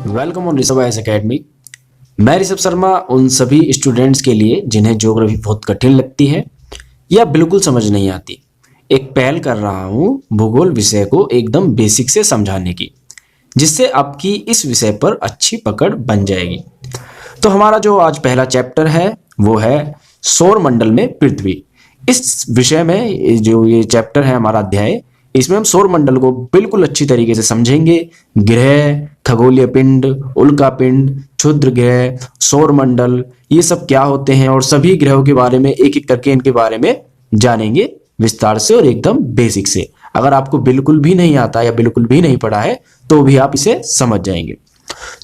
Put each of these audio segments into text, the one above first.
Welcome on Rishabh IAS academy. मैं ऋषभ शर्मा उन सभी स्टूडेंट्स के लिए जिन्हें ज्योग्राफी बहुत कठिन लगती है या बिल्कुल समझ नहीं आती, एक पहल कर रहा हूँ भूगोल विषय को एकदम बेसिक से समझाने की, जिससे आपकी इस विषय पर अच्छी पकड़ बन जाएगी। तो हमारा जो आज पहला चैप्टर है वो है सौर मंडल में पृथ्वी। इस विषय में जो ये चैप्टर है हमारा अध्याय, इसमें हम सौर मंडल को बिल्कुल अच्छी तरीके से समझेंगे। ग्रह, खगोलीय पिंड, उल्का पिंड, क्षुद्र ग्रह, सौर मंडल, ये सब क्या होते हैं और सभी ग्रहों के बारे में एक एक करके इनके बारे में जानेंगे विस्तार से और एकदम बेसिक से। अगर आपको बिल्कुल भी नहीं आता या बिल्कुल भी नहीं पढ़ा है तो भी आप इसे समझ जाएंगे।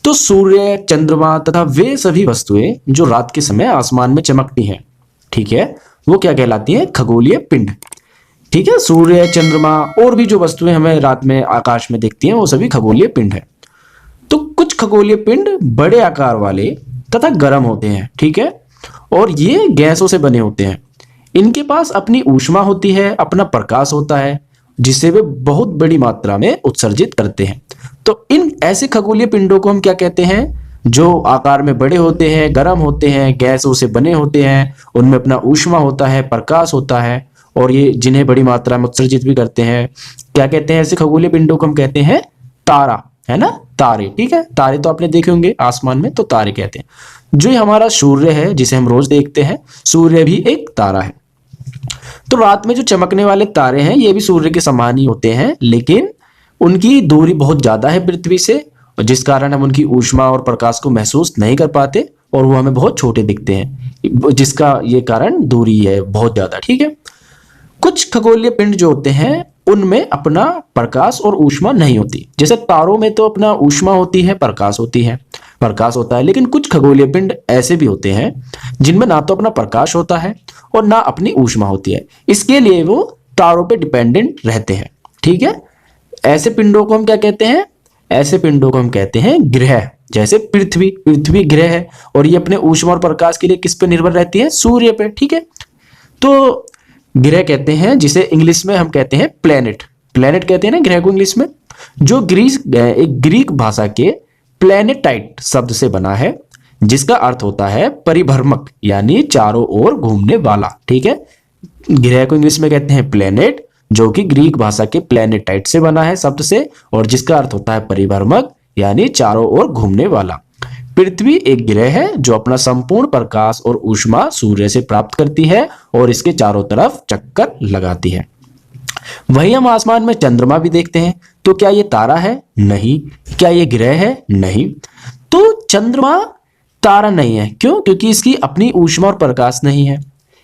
तो सूर्य, चंद्रमा तथा वे सभी वस्तुएं जो रात के समय आसमान में चमकती हैं, ठीक है, वो क्या कहलाती हैं? खगोलीय पिंड। ठीक है, सूर्य, चंद्रमा और भी जो वस्तुएं हमें रात में आकाश में दिखती हैं वो सभी खगोलीय पिंड है। तो कुछ खगोलीय पिंड बड़े आकार वाले तथा गर्म होते हैं, ठीक है, और ये गैसों से बने होते हैं। इनके पास अपनी ऊष्मा होती है, अपना प्रकाश होता है, जिसे वे बहुत बड़ी मात्रा में उत्सर्जित करते हैं। तो इन ऐसे खगोलीय पिंडों को हम क्या कहते हैं? जो आकार में बड़े होते हैं, गर्म होते हैं, गैसों से बने होते हैं, उनमें अपना ऊष्मा होता है, प्रकाश होता है, और ये जिन्हें बड़ी मात्रा में उत्सर्जित भी करते हैं। क्या कहते हैं ऐसे खगोलीय पिंडों को? हम कहते हैं तारा, है ना, तारे। ठीक है, तारे तो आपने देखे होंगे आसमान में, तो तारे कहते हैं। जो हमारा सूर्य है जिसे हम रोज देखते हैं, सूर्य भी एक तारा है। तो रात में जो चमकने वाले तारे हैं ये भी सूर्य के समान ही होते हैं, लेकिन उनकी दूरी बहुत ज्यादा है पृथ्वी से, जिस कारण हम उनकी ऊष्मा और प्रकाश को महसूस नहीं कर पाते और वो हमें बहुत छोटे दिखते हैं, जिसका ये कारण दूरी है बहुत ज्यादा। ठीक है, कुछ खगोलीय पिंड जो होते हैं उनमें अपना प्रकाश और ऊष्मा नहीं होती। जैसे तारों में तो अपना ऊष्मा होती है, प्रकाश होता है, लेकिन कुछ खगोलीय पिंड ऐसे भी होते हैं जिनमें ना तो अपना प्रकाश होता है और ना अपनी ऊष्मा होती है। इसके लिए वो तारों पे डिपेंडेंट रहते हैं। ठीक है, ऐसे पिंडों को हम क्या कहते हैं? ऐसे पिंडों को हम कहते हैं ग्रह। जैसे पृथ्वी ग्रह है और ये अपने ऊष्मा और प्रकाश के लिए किस पे निर्भर रहती है? सूर्य पे। ठीक है, तो ग्रह कहते हैं जिसे इंग्लिश में हम कहते हैं प्लेनेट कहते हैं ना ग्रह को इंग्लिश में, जो एक ग्रीक भाषा के प्लेनेटाइट शब्द से बना है, जिसका अर्थ होता है परिभ्रमक, यानी चारों ओर घूमने वाला। ठीक है, ग्रह को इंग्लिश में कहते हैं प्लेनेट, जो कि ग्रीक भाषा के प्लेनेटाइट से बना है शब्द से, और जिसका अर्थ होता है परिभ्रमक, यानी चारों ओर घूमने वाला। पृथ्वी एक ग्रह है जो अपना संपूर्ण प्रकाश और ऊष्मा सूर्य से प्राप्त करती है और इसके चारों तरफ चक्कर लगाती है। वहीं हम आसमान में चंद्रमा भी देखते हैं। तो क्या ये तारा है? नहीं। क्या ये ग्रह है? नहीं। तो चंद्रमा तारा नहीं है। क्यों? क्योंकि इसकी अपनी ऊष्मा और प्रकाश नहीं है।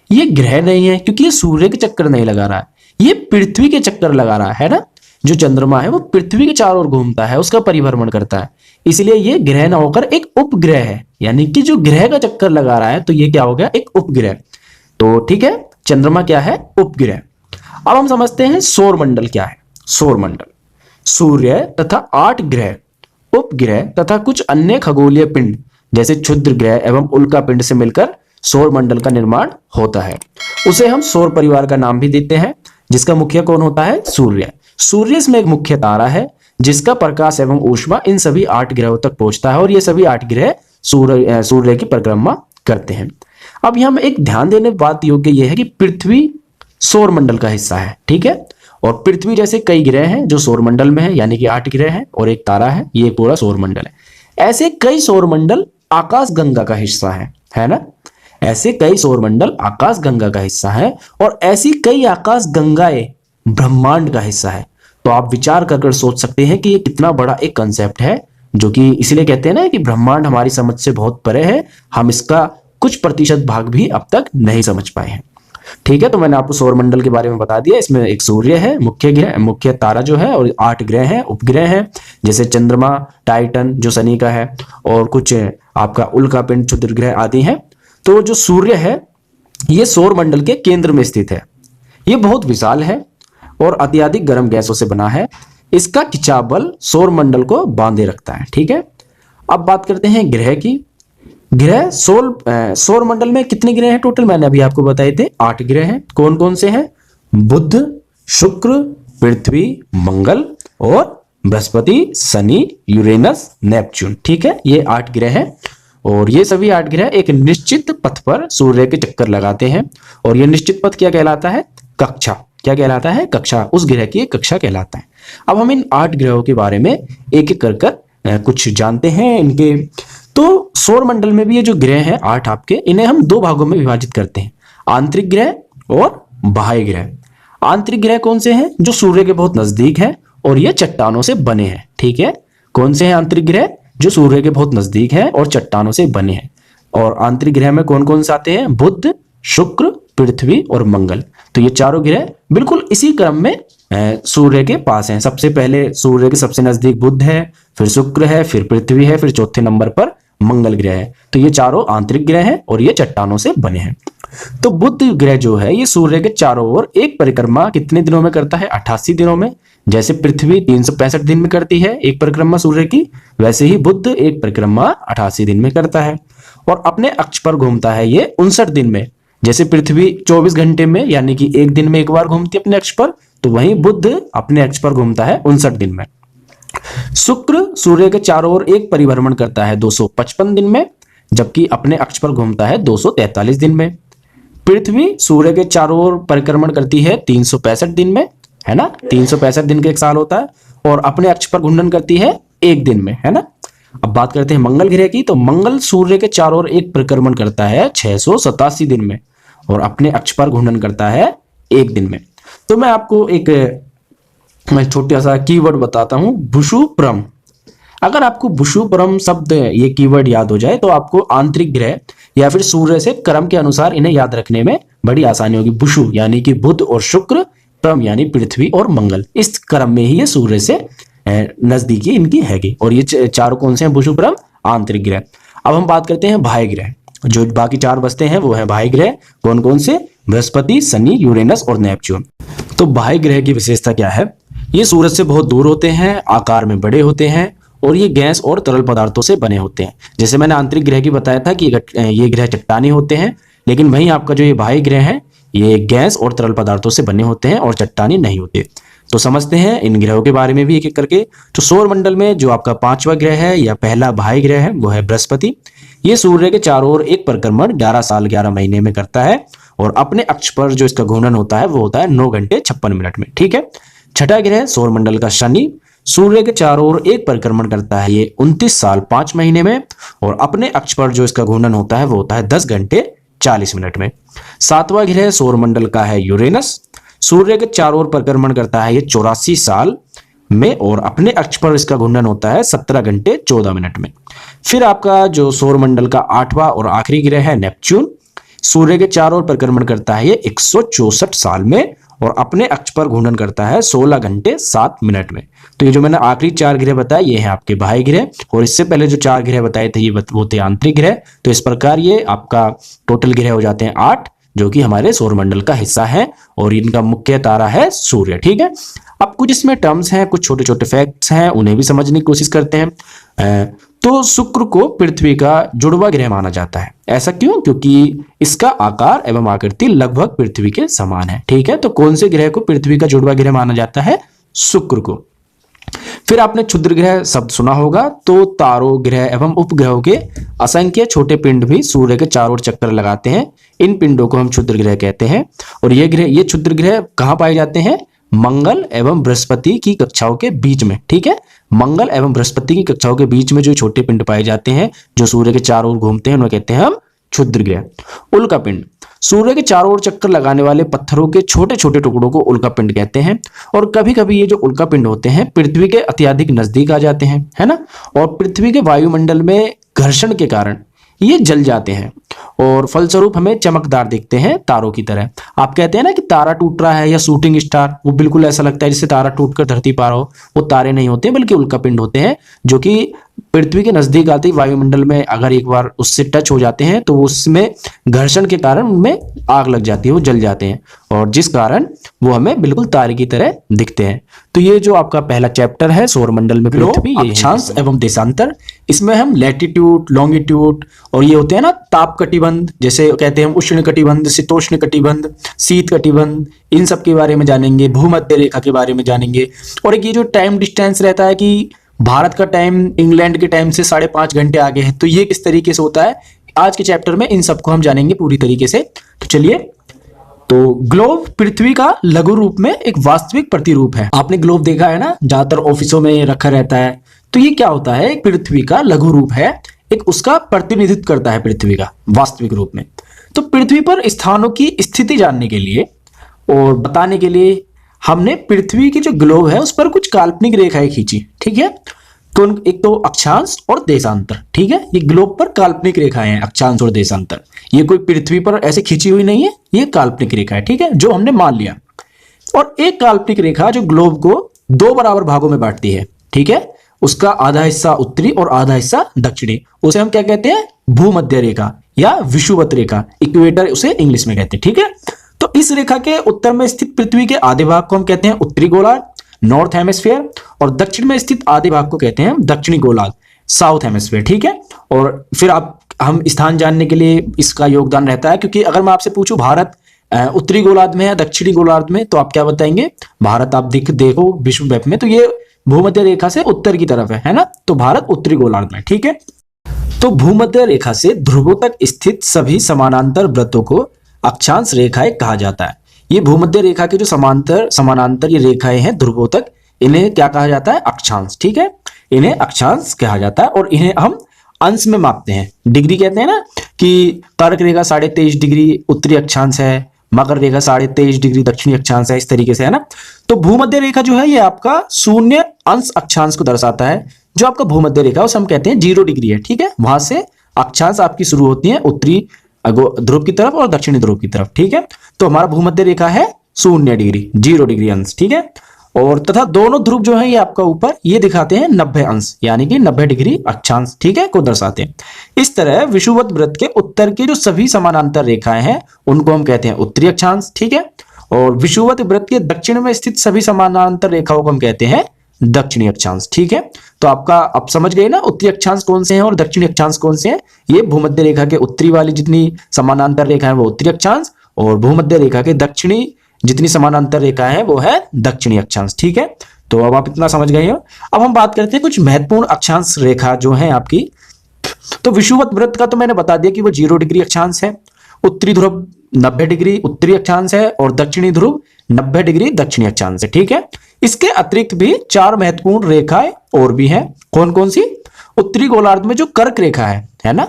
ये ग्रह नहीं है क्योंकि ये सूर्य के चक्कर नहीं लगा रहा है, ये पृथ्वी के चक्कर लगा रहा है ना। जो चंद्रमा है वो पृथ्वी के चारों ओर घूमता है, उसका परिभ्रमण करता है, इसलिए ये ग्रह ना होकर एक उपग्रह है, यानी कि जो ग्रह का चक्कर लगा रहा है, तो ये क्या हो गया? एक उपग्रह। तो ठीक है, चंद्रमा क्या है? उपग्रह। अब हम समझते हैं सौर मंडल क्या है। सौर मंडल सूर्य तथा 8 ग्रह, उपग्रह तथा कुछ अन्य खगोलीय पिंड जैसे क्षुद्र ग्रह एवं उल्का पिंड से मिलकर सौर मंडल का निर्माण होता है। उसे हम सौर परिवार का नाम भी देते हैं, जिसका मुख्य कौन होता है? सूर्य। सूर्य इसमें एक मुख्य तारा है जिसका प्रकाश एवं ऊष्मा इन सभी 8 ग्रहों तक पहुंचता है, और ये सभी 8 ग्रह सूर्य की परिक्रमा करते हैं। अब यहाँ में एक ध्यान देने बात योग्य यह है कि पृथ्वी सौर मंडल का हिस्सा है। ठीक है, और पृथ्वी जैसे कई ग्रह हैं जो सौर मंडल में है, यानी कि 8 ग्रह हैं और एक तारा है, ये पूरा सौर मंडल है। ऐसे कई सौर मंडल आकाश गंगा का हिस्सा है ना। ऐसे कई सौर मंडल आकाश गंगा का हिस्सा है, और ऐसी कई आकाश गंगाएं ब्रह्मांड का हिस्सा है। तो आप विचार कर सोच सकते हैं कि ये कितना बड़ा एक कंसेप्ट है, जो कि इसलिए कहते हैं ना कि ब्रह्मांड हमारी समझ से बहुत परे है, हम इसका कुछ प्रतिशत भाग भी अब तक नहीं समझ पाए हैं। ठीक है, तो मैंने आपको सौर मंडल के बारे में बता दिया। इसमें एक सूर्य है मुख्य ग्रह, मुख्य तारा जो है, और 8 ग्रह हैं, उपग्रह हैं, जैसे चंद्रमा, टाइटन जो शनि का है, और कुछ आपका उल्का पिंड, क्षुद्र ग्रह आदि हैं। तो जो सूर्य है ये सौर मंडल के केंद्र में स्थित है। ये बहुत विशाल है और अत्यधिक गर्म गैसों से बना है। इसका खिंचाव बल सौर मंडल को बांधे रखता है। ठीक है, अब बात करते हैं ग्रह की। ग्रह सौर मंडल में कितने ग्रह हैं टोटल? मैंने अभी आपको बताए थे 8 ग्रह हैं। कौन कौन से हैं? बुध, शुक्र, पृथ्वी, मंगल और बृहस्पति, शनि, यूरेनस, नेपच्यून। ठीक है, ये 8 ग्रह हैं और ये सभी 8 ग्रह एक निश्चित पथ पर सूर्य के चक्कर लगाते हैं और ये निश्चित पथ क्या कहलाता है? कक्षा। क्या कहलाता है? कक्षा। उस ग्रह की एक कक्षा कहलाता है। अब हम इन 8 ग्रहों के बारे में एक एक कर कुछ जानते हैं इनके। तो सौर मंडल में भी ये जो ग्रह हैं 8 आपके, इन्हें हम 2 भागों में विभाजित करते हैं, आंतरिक ग्रह और बाह्य ग्रह। आंतरिक ग्रह कौन से हैं? जो सूर्य के बहुत नजदीक है और ये चट्टानों से बने हैं। ठीक है, कौन से हैं आंतरिक ग्रह? जो सूर्य के बहुत नजदीक हैं और चट्टानों से बने हैं। और आंतरिक ग्रह में कौन कौन से आते हैं? बुध, शुक्र, पृथ्वी और मंगल। तो ये चारों ग्रह बिल्कुल इसी क्रम में सूर्य के पास हैं। सबसे पहले सूर्य के सबसे नजदीक बुध है, फिर शुक्र है, फिर पृथ्वी है, फिर चौथे नंबर पर मंगल ग्रह है। तो ये चारों आंतरिक ग्रह हैं और ये चट्टानों से बने हैं। तो बुध ग्रह जो है ये सूर्य के चारों ओर एक परिक्रमा कितने दिनों में करता है? 88 दिनों में। जैसे पृथ्वी 365 दिन में करती है एक परिक्रमा सूर्य की, वैसे ही बुध एक परिक्रमा 88 दिन में करता है और अपने अक्ष पर घूमता है ये 59 दिन में। जैसे पृथ्वी 24 घंटे में यानी कि एक दिन में एक बार घूमती है अपने अक्ष पर, तो वहीं बुध अपने अक्ष पर घूमता है 59 दिन में। शुक्र सूर्य के चारों ओर एक परिभ्रमण करता है 255 दिन में, जबकि अपने अक्ष पर घूमता है 243 दिन में। पृथ्वी सूर्य के चारों ओर परिक्रमण करती है 365 दिन में, है ना? 365 दिन का एक साल होता है और अपने अक्ष पर घूर्णन करती है 1 दिन में, है ना? अब बात करते हैं मंगल ग्रह की। तो मंगल सूर्य के चारों ओर एक परिक्रमण करता है 687 दिन में और अपने अक्ष पर घूर्णन करता है 1 दिन में। तो मैं आपको एक छोटा सा कीवर्ड बताता हूं, भुषुप्रम। अगर आपको भुषुप्रम शब्द ये कीवर्ड याद हो जाए तो आपको आंतरिक ग्रह या फिर सूर्य से क्रम के अनुसार इन्हें याद रखने में बड़ी आसानी होगी। भुषु यानी कि बुध और शुक्र, प्रम यानी पृथ्वी और मंगल, इस क्रम में ही ये सूर्य से नजदीकी इनकी हैगी। और ये चारों कौन से हैं? भुषुप्रम आंतरिक ग्रह। अब हम बात करते हैं बाह्य ग्रह। जो बाकी 4 बचते हैं वो है बाह्य ग्रह। कौन कौन से? बृहस्पति, शनि, यूरेनस और नेपच्यून। तो बाह्य ग्रह की विशेषता क्या है? ये सूरज से बहुत दूर होते हैं, आकार में बड़े होते हैं और ये गैस और तरल पदार्थों से बने होते हैं। जैसे मैंने आंतरिक ग्रह की बताया था कि ये ग्रह चट्टानी होते हैं, लेकिन वहीं आपका जो ये बाह्य ग्रह है ये गैस और तरल पदार्थों से बने होते हैं और चट्टानी नहीं होते। तो समझते हैं इन ग्रहों के बारे में भी एक एक करके। तो सौर मंडल में जो आपका 5वां ग्रह है या पहला बाह्य ग्रह है वो है बृहस्पति। ये सूर्य के चारों ओर एक परिक्रमण 11 साल 11 महीने में करता है और अपने अक्ष पर जो इसका घूर्णन होता है वो होता है 9 घंटे 56 मिनट में। ठीक है। छठा ग्रह सौर मंडल का शनि, सूर्य के चारों ओर एक परिक्रमण करता है ये 29 साल 5 महीने में और अपने अक्ष पर जो इसका घूर्णन होता है वो होता है 10 घंटे 40 मिनट में। 7वां ग्रह सौर मंडल का है यूरेनस, सूर्य के चारों ओर परिक्रमण करता है ये 84 साल में और अपने अक्ष पर इसका घूर्णन होता है 17 घंटे 14 मिनट में। फिर आपका जो सौर मंडल का 8वां और आखिरी ग्रह है नेपच्यून, सूर्य के चारों ओर परिक्रमण करता है ये 164 साल में और अपने अक्ष पर घूर्णन करता है 16 घंटे 7 मिनट में। तो ये जो मैंने आखिरी 4 ग्रह बताए ये हैं आपके बाह्य ग्रह और इससे पहले जो 4 ग्रह बताए थे ये वो थे आंतरिक ग्रह। तो इस प्रकार ये आपका टोटल ग्रह हो जाते हैं 8 जो कि हमारे सौरमंडल का हिस्सा है और इनका मुख्य तारा है सूर्य। ठीक है। अब कुछ इसमें टर्म्स हैं, कुछ छोटे छोटे फैक्ट्स हैं, उन्हें भी समझने की कोशिश करते हैं। तो शुक्र को पृथ्वी का जुड़वा ग्रह माना जाता है। ऐसा क्यों? क्योंकि इसका आकार एवं आकृति लगभग पृथ्वी के समान है। ठीक है। तो कौन से ग्रह को पृथ्वी का जुड़वा ग्रह माना जाता है? शुक्र को। फिर आपने क्षुद्र ग्रह शब्द सुना होगा। तो तारों, ग्रह एवं उपग्रहों के असंख्य छोटे पिंड भी सूर्य के चारों ओर चक्कर लगाते हैं। इन पिंडों को हम क्षुद्र ग्रह कहते हैं। और ये क्षुद्र ग्रह कहाँ पाए जाते हैं? मंगल एवं बृहस्पति की कक्षाओं के बीच में। ठीक है। मंगल एवं बृहस्पति की कक्षाओं के बीच में जो छोटे पिंड पाए जाते हैं जो सूर्य के चारों ओर घूमते हैं उन्हें कहते हैं हम क्षुद्र ग्रह। उल्का पिंड, सूर्य के चारों ओर चक्कर लगाने वाले पत्थरों के छोटे छोटे टुकड़ों को उल्का पिंड कहते हैं। और कभी कभी ये जो उल्का पिंड होते हैं पृथ्वी के अत्यधिक नजदीक आ जाते हैं, है ना, और पृथ्वी के वायुमंडल में घर्षण के कारण ये जल जाते हैं और फलस्वरूप हमें चमकदार दिखते हैं तारों की तरह। आप कहते हैं ना कि तारा टूट रहा है या शूटिंग स्टार, वो बिल्कुल ऐसा लगता है जैसे तारा टूटकर धरती पार हो। वो तारे नहीं होते बल्कि उल्का पिंड होते हैं जो कि पृथ्वी के नजदीक आते ही वायुमंडल में अगर एक बार उससे टच हो जाते हैं तो उसमें घर्षण के कारण उनमें आग लग जाती है, वो जल जाते हैं, और जिस कारण वो हमें बिल्कुल तारे की तरह दिखते हैं। तो ये जो आपका पहला चैप्टर है सौरमंडल में पृथ्वी, ये अक्षांश एवं देशांतर, इसमें हम लैटिट्यूड, लॉन्गिट्यूड और ये होते हैं ना ताप कटिबंध, जैसे कहते हैं हम उष्ण कटिबंध, शीतोष्ण कटिबंध, शीत कटिबंध, इन सब के बारे में जानेंगे, भूमध्य रेखा के बारे में जानेंगे। और एक ये जो टाइम डिस्टेंस रहता है कि भारत का टाइम इंग्लैंड के टाइम से 5.5 घंटे आगे है, तो ये किस तरीके से होता है, आज के चैप्टर में इन सबको हम जानेंगे पूरी तरीके से। तो चलिए, तो ग्लोब पृथ्वी का लघु रूप में एक वास्तविक प्रतिरूप है। आपने ग्लोब देखा है ना, ज्यादातर ऑफिसों में रखा रहता है। तो ये क्या होता है, एक पृथ्वी का लघु रूप है, एक उसका प्रतिनिधित्व करता है पृथ्वी का वास्तविक रूप में। तो पृथ्वी पर स्थानों की स्थिति जानने के लिए और बताने के लिए हमने पृथ्वी की जो ग्लोब है उस पर कुछ काल्पनिक रेखाएं खींची, ठीक है। तो एक तो अक्षांश और देशांतर, ठीक है, ये ग्लोब पर काल्पनिक रेखाएं हैं, अक्षांश और देशांतर। ये कोई पृथ्वी पर ऐसे खींची हुई नहीं है, ये काल्पनिक रेखा है, ठीक है, जो हमने मान लिया। और एक काल्पनिक रेखा जो ग्लोब को 2 बराबर भागों में बांटती है, ठीक है, उसका आधा हिस्सा उत्तरी और आधा हिस्सा दक्षिणी, उसे हम क्या कहते हैं, भूमध्य रेखा या विषुवत रेखा, इक्वेटर उसे इंग्लिश में कहते हैं, ठीक है। तो इस रेखा के उत्तर में स्थित पृथ्वी के आधे भाग को हम कहते हैं उत्तरी गोलार्ध, नॉर्थ हेमिस्फीयर, और दक्षिण में स्थित आधे भाग को कहते हैं दक्षिणी गोलार्ध, साउथ हेमिस्फीयर, ठीक है। और फिर हम स्थान जानने के लिए इसका योगदान रहता है, क्योंकि अगर मैं आपसे पूछूं भारत उत्तरी गोलार्ध में है दक्षिणी गोलार्ध में, तो आप क्या बताएंगे, भारत आप देखो विश्व मैप में तो ये भूमध्य रेखा से उत्तर की तरफ है ना, तो भारत उत्तरी गोलार्ध में, ठीक है। तो भूमध्य रेखा से ध्रुवों तक स्थित सभी समानांतर वृत्तों को अक्षांश रेखाएं कहा जाता है। ये भूमध्य रेखा के जो समानांतर ये रेखाएं हैं ध्रुवों तक, इन्हें क्या कहा जाता है, अक्षांश, ठीक है, इन्हें अक्षांश कहा जाता है। और इन्हें हम अंश में मापते हैं, डिग्री कहते हैं ना, कि कर्क रेखा 23.5 डिग्री उत्तरी अक्षांश है, मकर रेखा 23.5 डिग्री दक्षिणी अक्षांश है, इस तरीके से, है ना। तो भूमध्य रेखा जो है ये आपका 0 अंश अक्षांश को दर्शाता है। जो आपका भूमध्य रेखा उसे हम कहते हैं 0 डिग्री है, ठीक है, वहां से अक्षांश आपकी शुरू होती है उत्तरी ध्रुव की तरफ और दक्षिणी ध्रुव की तरफ, ठीक है। तो हमारा भूमध्य रेखा है 0 डिग्री, 0 डिग्री अंश, ठीक है। और तथा दोनों ध्रुव जो है ये आपका ऊपर ये दिखाते हैं 90 अंश, यानी कि 90 डिग्री अक्षांश, ठीक है, को दर्शाते हैं। इस तरह विषुवत वृत्त के उत्तर के जो सभी समानांतर रेखाएं हैं उनको हम कहते हैं उत्तरी अक्षांश, ठीक है। और विषुवत वृत्त के दक्षिण में स्थित सभी समानांतर रेखाओं को हम कहते हैं दक्षिणी अक्षांश, ठीक है। तो आपका आप समझ गए ना उत्तरी अक्षांश कौन से हैं और दक्षिणी अक्षांश कौन से हैं। ये भूमध्य रेखा के उत्तरी वाली जितनी समानांतर रेखा है वो उत्तरी अक्षांश, और भूमध्य रेखा के दक्षिणी जितनी समानांतर रेखा है वो है दक्षिणी अक्षांश, ठीक है। तो अब आप इतना समझ गए हो। अब हम बात करते हैं कुछ महत्वपूर्ण अक्षांश रेखा जो है आपकी। तो विषुवत वृत्त का तो मैंने बता दिया कि वो 0 डिग्री अक्षांश है, उत्तरी ध्रुव 90 डिग्री उत्तरी अक्षांश है, और दक्षिणी ध्रुव 90 डिग्री दक्षिणी अक्षांश है, ठीक है। इसके अतिरिक्त भी 4 महत्वपूर्ण रेखाएं और भी हैं। कौन कौन सी, उत्तरी गोलार्ध में जो कर्क रेखा है ना,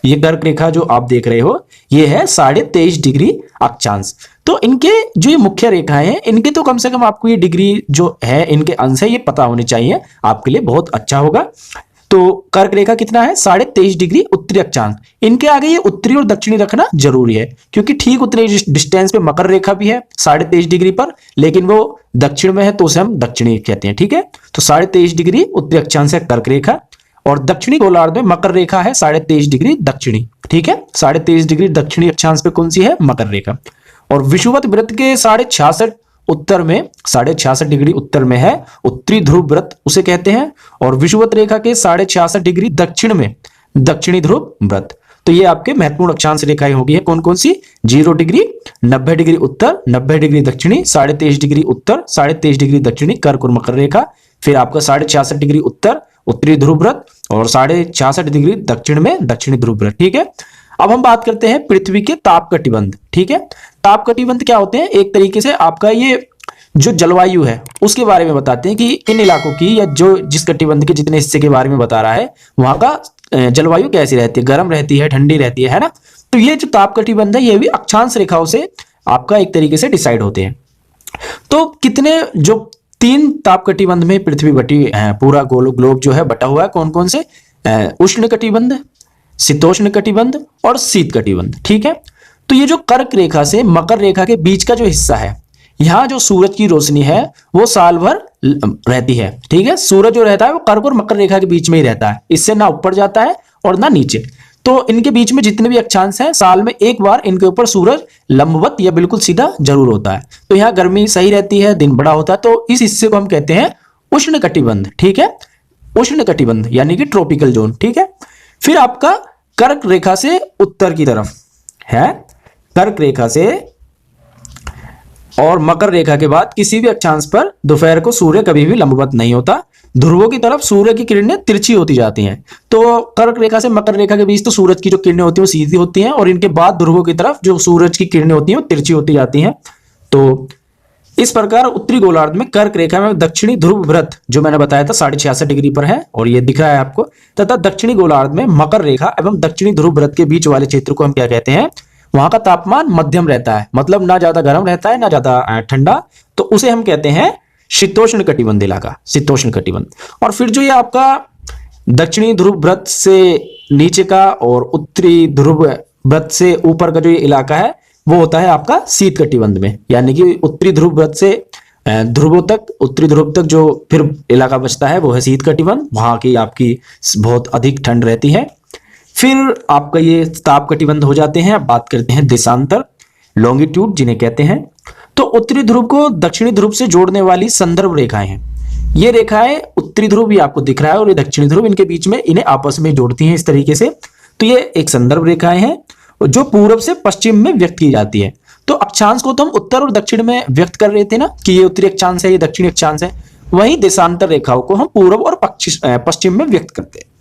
ये कर्क रेखा जो आप देख रहे हो ये है 23.5 डिग्री अक्षांश। तो इनके जो ये मुख्य रेखाएं हैं इनके तो कम से कम आपको ये डिग्री जो है इनके अंश है ये पता होने चाहिए, आपके लिए बहुत अच्छा होगा। तो कर्क रेखा कितना है 23.5 डिग्री उत्तरी अक्षांश। इनके आगे ये उत्तरी और दक्षिणी रखना जरूरी है, क्योंकि ठीक उतने डिस्टेंस पे मकर रेखा भी है 23.5 डिग्री पर, लेकिन वो दक्षिण में है तो उसे हम दक्षिणी कहते हैं, ठीक है। तो 23.5 डिग्री उत्तरी अक्षांश है कर्क रेखा, और दक्षिणी गोलार्ध में मकर रेखा है 23.5 डिग्री दक्षिणी, ठीक है। 23.5 डिग्री दक्षिणी अक्षांश पे कौन सी है, मकर रेखा। और विषुवत वृत्त के 66.5 उत्तर में 66.5 डिग्री उत्तर में है उत्तरी ध्रुव वृत्त, उसे कहते हैं। और विषुवत रेखा के 66.5 डिग्री दक्षिण में दक्षिणी ध्रुव वृत्त। तो ये आपके महत्वपूर्ण अक्षांश रेखाएं होगी है कौन कौन सी, 0 डिग्री, 90 डिग्री उत्तर, 90 डिग्री दक्षिणी, 23.5 डिग्री उत्तर, 23.5 डिग्री दक्षिणी कर्क और मकर रेखा, फिर आपका 66.5 डिग्री उत्तर उत्तरी ध्रुव वृत्त, और 66.5 डिग्री दक्षिण में दक्षिणी ध्रुव वृत्त, ठीक है। अब हम बात करते हैं पृथ्वी के ताप कटिबंध, ठीक है। ताप कटिबंध क्या होते हैं, एक तरीके से आपका ये जो जलवायु है उसके बारे में बताते हैं कि इन इलाकों की या जो जिस कटिबंध के जितने हिस्से के बारे में बता रहा है वहां का जलवायु कैसी रहती है, गर्म रहती है, ठंडी रहती है ना। तो ये जो ताप कटिबंध है ये भी अक्षांश रेखाओं से आपका एक तरीके से डिसाइड होते हैं। तो कितने जो 3 ताप कटिबंध में पृथ्वी बटी पूरा ग्लोब जो है बटा हुआ है, कौन कौन से, उष्ण कटिबंध, शीतोष्ण कटिबंध और शीत कटिबंध, ठीक है। तो ये जो कर्क रेखा से मकर रेखा के बीच का जो हिस्सा है यहाँ जो सूरज की रोशनी है वो साल भर रहती है, ठीक है। सूरज जो रहता है वो कर्क और मकर रेखा के बीच में ही रहता है, इससे ना ऊपर जाता है और ना नीचे। तो इनके बीच में जितने भी अक्षांश हैं, साल में एक बार इनके ऊपर सूरज लंबवत या बिल्कुल सीधा जरूर होता है। तो यहाँ गर्मी सही रहती है, दिन बड़ा होता है, तो इस हिस्से को हम कहते हैं उष्ण कटिबंध, ठीक है। उष्ण कटिबंध यानी कि ट्रॉपिकल जोन, ठीक है। फिर आपका कर्क रेखा से उत्तर की तरफ है, कर्क रेखा से और मकर रेखा के बाद किसी भी अक्षांश पर दोपहर को सूर्य कभी भी लंबवत नहीं होता, ध्रुवों की तरफ सूर्य की किरणें तिरछी होती जाती हैं। तो कर्क रेखा से मकर रेखा के बीच तो सूरज की जो किरणें होती हैं वो सीधी होती हैं, और इनके बाद ध्रुवों की तरफ जो सूरज की किरणें होती हैं वो तिरछी होती जाती हैं। तो इस प्रकार उत्तरी गोलार्ध में कर्क रेखा में दक्षिणी ध्रुव व्रत जो मैंने बताया था 66.5 डिग्री पर है, और ये दिख रहा है आपको, तथा दक्षिणी गोलार्ध में मकर रेखा एवं दक्षिणी ध्रुव व्रत के बीच वाले क्षेत्र को हम क्या कहते हैं, वहां का तापमान मध्यम रहता है, मतलब ना ज्यादा गर्म रहता है ना ज्यादा ठंडा, तो उसे हम कहते हैं शीतोष्ण कटिबंध इलाका, शीतोष्ण कटिबंध। और फिर जो ये आपका दक्षिणी ध्रुव व्रत से नीचे का और उत्तरी ध्रुव व्रत से ऊपर का जो ये इलाका है वो होता है आपका शीत कटिबंध में, यानी कि उत्तरी ध्रुव व्रत से ध्रुवों तक, उत्तरी ध्रुव तक जो फिर इलाका बचता है वो है शीत कटिबंध, वहां की आपकी बहुत अधिक ठंड रहती है। फिर आपका ये ताप कटिबंध हो जाते हैं। अब बात करते हैं देशांतर, लॉन्गिट्यूड जिन्हें कहते हैं। तो उत्तरी ध्रुव को दक्षिणी ध्रुव से जोड़ने वाली संदर्भ रेखाएं हैं। ये रेखाएं उत्तरी ध्रुव भी आपको दिख रहा है और ये दक्षिणी ध्रुव, इनके बीच में इन्हें आपस में जोड़ती हैं इस तरीके से। तो ये एक संदर्भ रेखाएं हैं जो पूर्व से पश्चिम में व्यक्त की जाती है। तो अक्षांश को तो हम उत्तर और दक्षिण में व्यक्त कर रहे थे ना, कि ये उत्तरी अक्षांश है, ये दक्षिणी अक्षांश है। वहीं देशांतर रेखाओं को हम पूर्व और पश्चिम में व्यक्त करते हैं,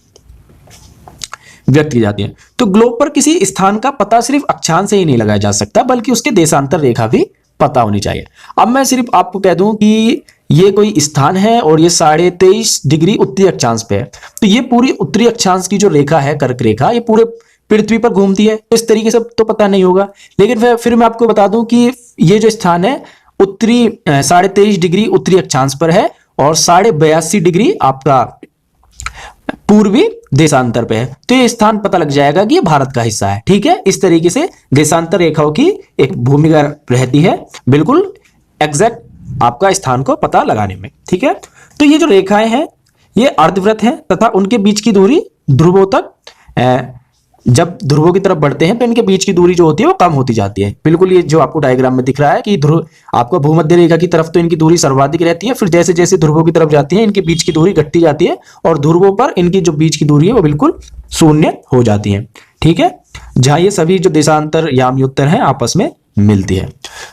व्यक्त की जाती है। तो ग्लोब पर किसी स्थान का पता सिर्फ अक्षांश से ही नहीं लगाया जा सकता, बल्कि उसके देशांतर रेखा भी पता होनी चाहिए। अब मैं सिर्फ आपको कह दूं कि ये कोई स्थान है और ये 23.5 डिग्री उत्तरी अक्षांश पे है, तो ये पूरी उत्तरी अक्षांश की जो रेखा है, कर्क रेखा, ये पूरे पृथ्वी पर घूमती है। इस तरीके से तो पता नहीं होगा, लेकिन फिर मैं आपको बता दूं कि ये जो स्थान है उत्तरी 23.5 डिग्री उत्तरी अक्षांश पर है और 82.5 डिग्री आपका पूर्वी देशांतर पे है। तो ये स्थान पता लग जाएगा कि ये भारत का हिस्सा है, ठीक है। इस तरीके से देशांतर रेखाओं की एक भूमिका रहती है, बिल्कुल एग्जैक्ट आपका स्थान को पता लगाने में, ठीक है। तो ये जो रेखाएं हैं ये अर्धवृत्त हैं तथा उनके बीच की दूरी ध्रुवों तक, जब ध्रुवों की तरफ बढ़ते हैं तो इनके बीच की दूरी जो होती है वो कम होती जाती है। बिल्कुल ये जो आपको डायग्राम में दिख रहा है कि ध्रुव आपको भूमध्य रेखा की तरफ तो इनकी दूरी सर्वाधिक रहती है, फिर जैसे जैसे ध्रुवों की तरफ जाती है इनके बीच की दूरी घटती जाती है और ध्रुवों पर इनकी जो बीच की दूरी है वो बिल्कुल शून्य हो जाती है, ठीक है। जहां ये सभी जो देशांतर याम्योत्तर हैं आपस में मिलती है।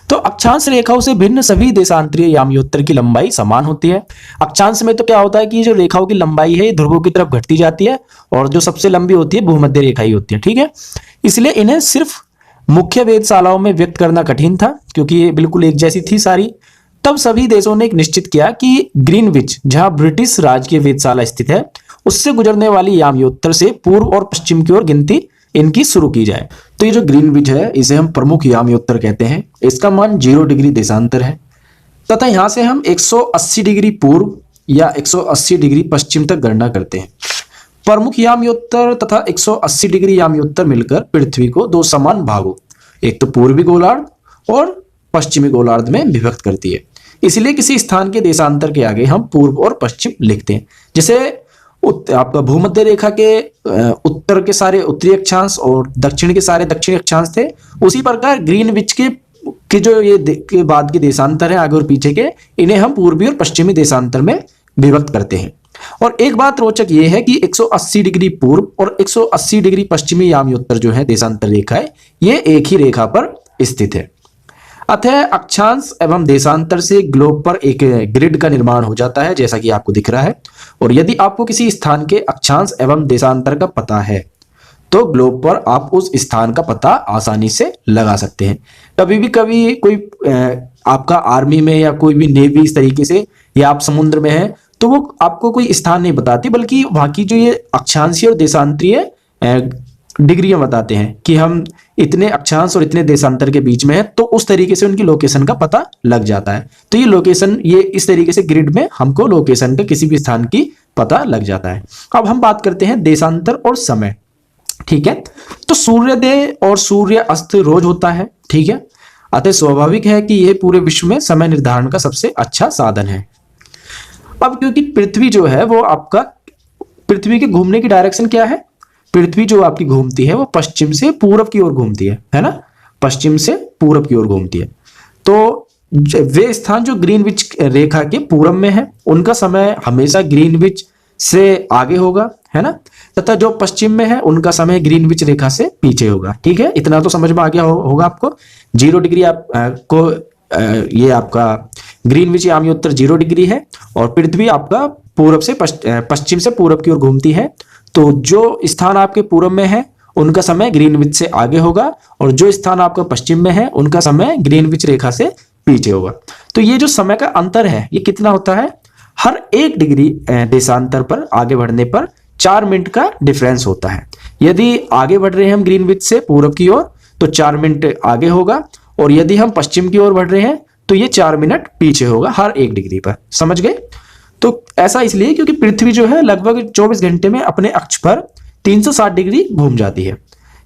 तो अक्षांश रेखाओं से भिन्न सभी देशांतरीय याम्योत्तर की लंबाई समान होती है। अक्षांश में तो क्या होता है कि जो रेखाओं की लंबाई है ध्रुवों की तरफ घटती जाती है और जो सबसे लंबी होती है भूमध्य रेखा ही होती है, ठीक है। इसलिए इन्हें सिर्फ मुख्य वेधशालाओं में व्यक्त करना कठिन था क्योंकि ये बिल्कुल एक जैसी थी सारी। तब सभी देशों ने एक निश्चित किया कि ग्रीनविच, जहां ब्रिटिश राज की वेधशाला स्थित है, उससे गुजरने वाली याम्योत्तर से पूर्व और पश्चिम की ओर गिनती इनकी शुरू की जाए। तो ये जो ग्रीनविच है इसे हम प्रमुख याम्योत्तर कहते हैं। इसका मान 0 डिग्री देशांतर है तथा यहां से हम 180 डिग्री पूर्व या 180 डिग्री पश्चिम तक गणना करते हैं। प्रमुख याम्योत्तर तथा 180 डिग्री याम्योत्तर मिलकर पृथ्वी को दो समान भागों, एक तो पूर्वी गोलार्ध और पश्चिमी गोलार्ध में विभक्त करती है। इसलिए किसी स्थान के देशांतर के आगे हम पूर्व और पश्चिम लिखते हैं। जैसे आपका भूमध्य रेखा के उत्तर के सारे उत्तरी अक्षांश और दक्षिण के सारे दक्षिणी अक्षांश थे, उसी प्रकार ग्रीनविच के जो ये के बाद के देशांतर है आगे और पीछे के, इन्हें हम पूर्वी और पश्चिमी देशांतर में विभक्त करते हैं। और एक बात रोचक ये है कि 180 डिग्री पूर्व और 180 डिग्री पश्चिमी याम्योत्तर जो है देशांतर रेखा है, ये एक ही रेखा पर स्थित है। अतः अक्षांश एवं देशांतर से ग्लोब पर एक ग्रिड का निर्माण हो जाता है, जैसा कि आपको दिख रहा है। और यदि आपको किसी स्थान के अक्षांश एवं देशांतर का पता है तो ग्लोब पर आप उस स्थान का पता आसानी से लगा सकते हैं। कभी कोई आपका आर्मी में या कोई भी नेवी इस तरीके से, या आप समुद्र में हैं, तो वो आपको कोई स्थान नहीं बताती, बल्कि वहां की जो ये अक्षांशीय और देशांतरीय डिग्रियां बताते हैं कि हम इतने अक्षांश और इतने देशांतर के बीच में है, तो उस तरीके से उनकी लोकेशन का पता लग जाता है। तो ये लोकेशन, ये इस तरीके से ग्रिड में हमको लोकेशन के किसी भी स्थान की पता लग जाता है। अब हम बात करते हैं देशांतर और समय, ठीक है। तो सूर्योदय और सूर्य अस्त रोज होता है, ठीक है। अतः स्वाभाविक है कि यह पूरे विश्व में समय निर्धारण का सबसे अच्छा साधन है। अब क्योंकि पृथ्वी जो है वो आपका, पृथ्वी के घूमने की डायरेक्शन क्या है, पृथ्वी जो आपकी घूमती है वो पश्चिम से पूरब की ओर घूमती है ना, पश्चिम से पूरब की ओर घूमती है। तो वे स्थान जो ग्रीनविच रेखा के पूरब में है उनका समय हमेशा ग्रीनविच से आगे होगा, है ना, तथा जो पश्चिम में है उनका समय ग्रीनविच रेखा से पीछे होगा। ठीक है, इतना तो समझ में आ गया होगा आपको। 0 डिग्री को ये आपका ग्रीनविच यामी उत्तर 0 डिग्री है और पृथ्वी आपका पूरब से पश्चिम से पूरब की ओर घूमती है। तो जो स्थान आपके पूरब में है उनका समय ग्रीनविच से आगे होगा और जो स्थान आपका पश्चिम में है उनका समय ग्रीनविच रेखा से पीछे होगा। तो ये जो समय का अंतर है ये कितना होता है, हर 1 डिग्री देशांतर पर आगे बढ़ने पर 4 मिनट का डिफरेंस होता है। यदि आगे बढ़ रहे हैं हम ग्रीनविच से पूरब की ओर तो 4 मिनट आगे होगा और यदि हम पश्चिम की ओर बढ़ रहे हैं तो ये 4 मिनट पीछे होगा हर 1 डिग्री पर। समझ गए? तो ऐसा इसलिए क्योंकि पृथ्वी जो है लगभग 24 घंटे में अपने अक्ष पर 360 डिग्री घूम जाती है,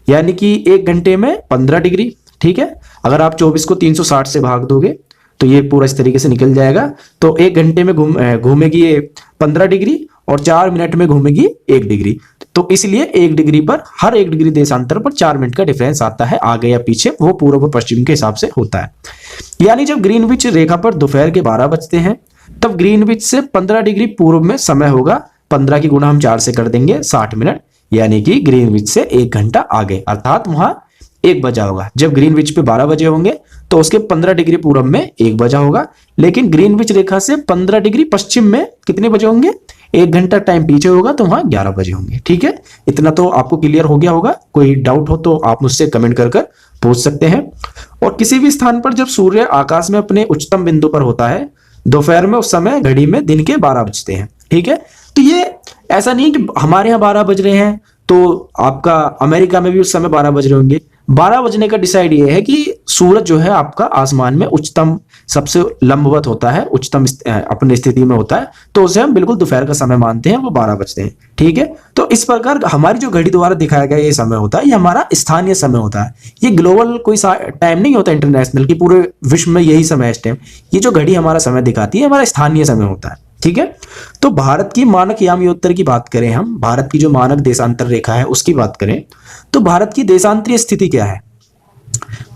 यानी कि 1 घंटे में 15 डिग्री। ठीक है, अगर आप 24 को 360 से भाग दोगे तो ये पूरा इस तरीके से निकल जाएगा। तो 1 घंटे में घूमेगी ये 15 डिग्री और 4 मिनट में घूमेगी 1 डिग्री। तो इसलिए 1 डिग्री पर हर 1 डिग्री देशांतर पर 4 मिनट का डिफरेंस आता है, आगे या पीछे, वो पूर्व पश्चिम के हिसाब से होता है। यानी जब ग्रीनविच रेखा पर दोपहर के 12 बजते हैं तब ग्रीनविच से 15 डिग्री पूर्व में समय होगा। 15 की गुणा हम 4 से कर देंगे, 60 मिनट, यानी कि ग्रीनविच से 1 घंटा आगे, अर्थात वहां 1 बजा होगा। जब ग्रीनविच पे 12 बजे होंगे तो उसके 15 डिग्री पूरब में 1 बजा होगा, लेकिन ग्रीनविच रेखा से 15 डिग्री पश्चिम में कितने बजे होंगे, 1 घंटा टाइम पीछे होगा, तो वहां 11 बजे होंगे। ठीक है, इतना तो आपको क्लियर हो गया होगा। कोई डाउट हो तो आप मुझसे कमेंट कर पूछ सकते हैं। और किसी भी स्थान पर जब सूर्य आकाश में अपने उच्चतम बिंदु पर होता है दोपहर में, उस समय घड़ी में दिन के 12 बजते हैं। ठीक है, तो ये ऐसा नहीं कि हमारे यहाँ 12 बज रहे हैं तो आपका अमेरिका में भी उस समय 12 बज रहे होंगे। 12 बजने का डिसाइड ये है कि सूरज जो है आपका आसमान में उच्चतम, सबसे लंबवत होता है, उच्चतम अपनी स्थिति में होता है, तो उसे हम बिल्कुल दोपहर का समय मानते हैं, वो 12 बजते हैं। ठीक है, तो इस प्रकार हमारी जो घड़ी द्वारा दिखाया गया ये समय होता है, ये हमारा स्थानीय समय होता है। ये ग्लोबल कोई टाइम नहीं होता इंटरनेशनल की पूरे विश्व में यही समय है इस टाइम। ये जो घड़ी हमारा समय दिखाती है हमारा स्थानीय समय होता है। ठीक है, तो भारत की मानक यामियोत्तर की बात करें, हम भारत की जो मानक देशांतर रेखा है उसकी बात करें तो भारत की देशांतरीय स्थिति क्या है।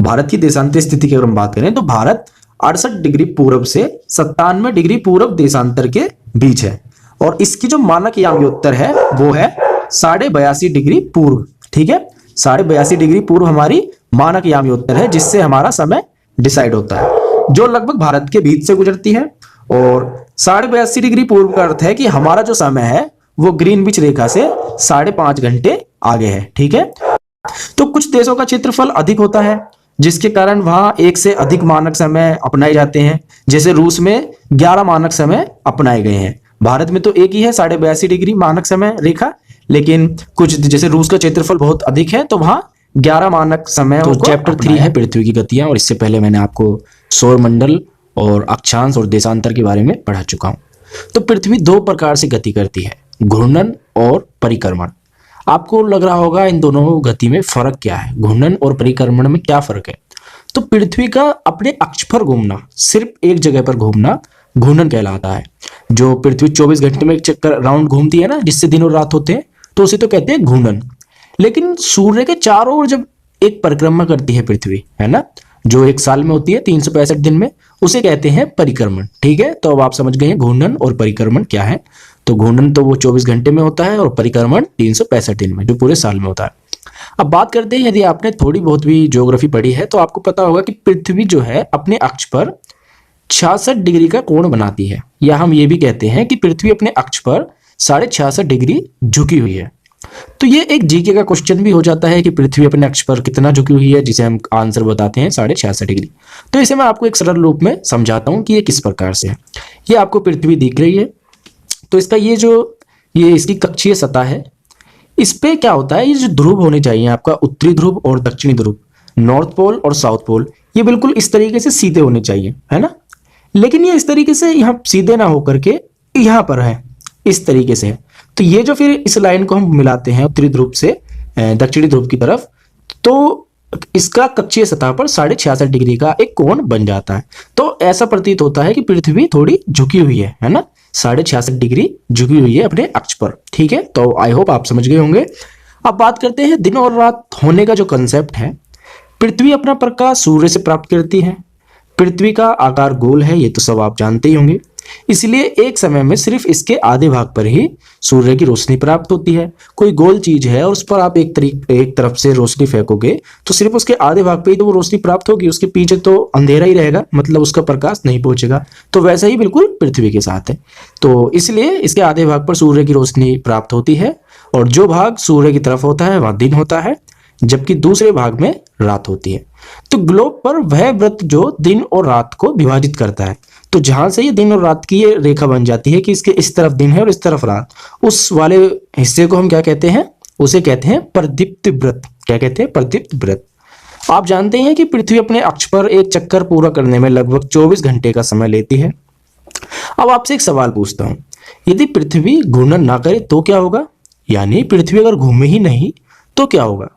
भारत की देशांतरीय स्थिति की अगर हम बात करें तो भारत 68 डिग्री पूरब से 97 डिग्री पूरब देशांतर के बीच है और इसकी जो मानक यामियोत्तर है वो है 82.5 डिग्री पूर्व। ठीक है, 82.5 डिग्री पूर्व हमारी मानक यामियोत्तर है, जिससे हमारा समय डिसाइड होता है, जो लगभग भारत के बीच से गुजरती है। और 82.5 डिग्री पूर्व का अर्थ है कि हमारा जो समय है वो ग्रीनविच रेखा से 5.5 घंटे आगे है। ठीक है, तो कुछ देशों का क्षेत्रफल अधिक होता है जिसके कारण वहां एक से अधिक मानक समय अपनाए जाते हैं। जैसे रूस में 11 मानक समय अपनाए गए हैं। भारत में तो एक ही है 82.5 डिग्री मानक समय रेखा, लेकिन कुछ जैसे रूस का क्षेत्रफल बहुत अधिक है तो वहां 11 मानक समय। तो चैप्टर 3 है पृथ्वी की गतियां, और इससे पहले मैंने आपको सौरमंडल और अक्षांश और देशांतर के बारे में पढ़ा चुका हूं। तो पृथ्वी 2 प्रकार से गति करती है, घूर्णन और परिक्रमण। आपको लग रहा होगा इन दोनों गति में फर्क क्या है, घूर्णन और परिक्रमण में क्या फर्क है। तो पृथ्वी का अपने अक्ष पर घूमना, सिर्फ एक जगह पर घूमना घूर्णन कहलाता है। जो पृथ्वी 24 घंटे में एक चक्कर राउंड घूमती है ना, जिससे दिन और रात होते हैं, तो उसे तो कहते हैं घूर्णन। लेकिन सूर्य के चारों ओर जब एक परिक्रमा करती है पृथ्वी, है ना, जो एक साल में होती है 365 दिन में, उसे कहते हैं परिक्रमण। ठीक है, तो अब आप समझ गए हैं घूर्णन और परिक्रमण क्या है। तो घूर्णन तो वो 24 घंटे में होता है और परिक्रमण 365 दिन में, जो पूरे साल में होता है। अब बात करते हैं, यदि आपने थोड़ी बहुत भी ज्योग्राफी पढ़ी है तो आपको पता होगा कि पृथ्वी जो है अपने अक्ष पर 66 डिग्री का कोण बनाती है, या हम ये भी कहते हैं कि पृथ्वी अपने अक्ष पर 66.5 डिग्री झुकी हुई है। तो ये एक जीके का क्वेश्चन भी हो जाता है कि पृथ्वी अपने अक्ष पर कितना झुकी हुई है, जिसे हम आंसर बताते हैं 66.5 डिग्री। तो इसे मैं आपको एक सरल रूप में समझाता हूं कि ये किस प्रकार से है। ये आपको पृथ्वी दिख रही है, तो इसका ये इसकी कक्षीय सतह है। इस पे क्या होता है, ये जो ध्रुव होने चाहिए आपका, उत्तरी ध्रुव और दक्षिणी ध्रुव, नॉर्थ पोल और साउथ पोल, ये बिल्कुल इस तरीके से सीधे होने चाहिए, है ना। लेकिन ये इस तरीके से यहाँ सीधे ना होकर के यहाँ पर है, इस तरीके से है। तो ये जो फिर इस लाइन को हम मिलाते हैं उत्तरी ध्रुव से दक्षिणी ध्रुव की तरफ, तो इसका कक्षीय सतह पर 66.5 डिग्री का एक कोण बन जाता है। तो ऐसा प्रतीत होता है कि पृथ्वी थोड़ी झुकी हुई है ना, 66.5 डिग्री झुकी हुई है अपने अक्ष पर। ठीक है, तो आई होप आप समझ गए होंगे। अब बात करते हैं दिन और रात होने का जो कंसेप्ट है। पृथ्वी अपना प्रकाश सूर्य से प्राप्त करती है। पृथ्वी का आकार गोल है, ये तो सब आप जानते ही होंगे, इसलिए एक समय में सिर्फ इसके आधे भाग पर ही सूर्य की रोशनी प्राप्त होती है। कोई गोल चीज है और उस पर आप एक तरफ से रोशनी फेंकोगे तो सिर्फ उसके आधे भाग पे ही तो वो रोशनी प्राप्त होगी, उसके पीछे तो अंधेरा ही रहेगा, मतलब उसका प्रकाश नहीं पहुंचेगा। तो वैसा ही बिल्कुल पृथ्वी के साथ है। तो इसलिए इसके आधे भाग पर सूर्य की रोशनी प्राप्त होती है और जो भाग सूर्य की तरफ होता है वहां दिन होता है, जबकि दूसरे भाग में रात होती है। तो ग्लोब पर वह वृत्त जो दिन और रात को विभाजित करता है, तो जहां से ये दिन और रात की ये रेखा बन जाती है कि इसके इस तरफ दिन है और इस तरफ रात, उस वाले हिस्से को हम क्या कहते हैं, उसे कहते हैं प्रदीप्त वृत्त। क्या कहते हैं? प्रदीप्त वृत्त। आप जानते हैं कि पृथ्वी अपने अक्ष पर एक चक्कर पूरा करने में लगभग 24 घंटे का समय लेती है। अब आपसे एक सवाल पूछता हूं, यदि पृथ्वी घूर्णन ना करे तो क्या होगा? यानी पृथ्वी अगर घूमे ही नहीं तो क्या होगा?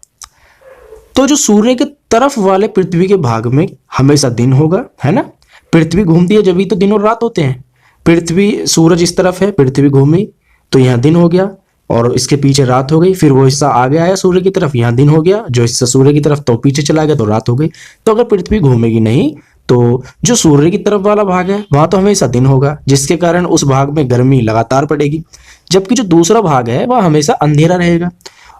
तो जो सूर्य के तरफ वाले पृथ्वी के भाग में हमेशा दिन होगा, है ना। पृथ्वी घूमती है जब ही तो दिन और रात होते हैं। पृथ्वी, सूरज इस तरफ है, पृथ्वी घूमी तो यहाँ दिन हो गया और इसके पीछे रात हो गई। फिर वो हिस्सा आगे आया सूर्य की तरफ, यहाँ दिन हो गया। जो हिस्सा सूर्य की तरफ तो पीछे चला गया तो रात हो गई। तो अगर पृथ्वी घूमेगी नहीं तो जो सूर्य की तरफ वाला भाग है वहां तो हमेशा दिन होगा, जिसके कारण उस भाग में गर्मी लगातार पड़ेगी, जबकि जो दूसरा भाग है वह हमेशा अंधेरा रहेगा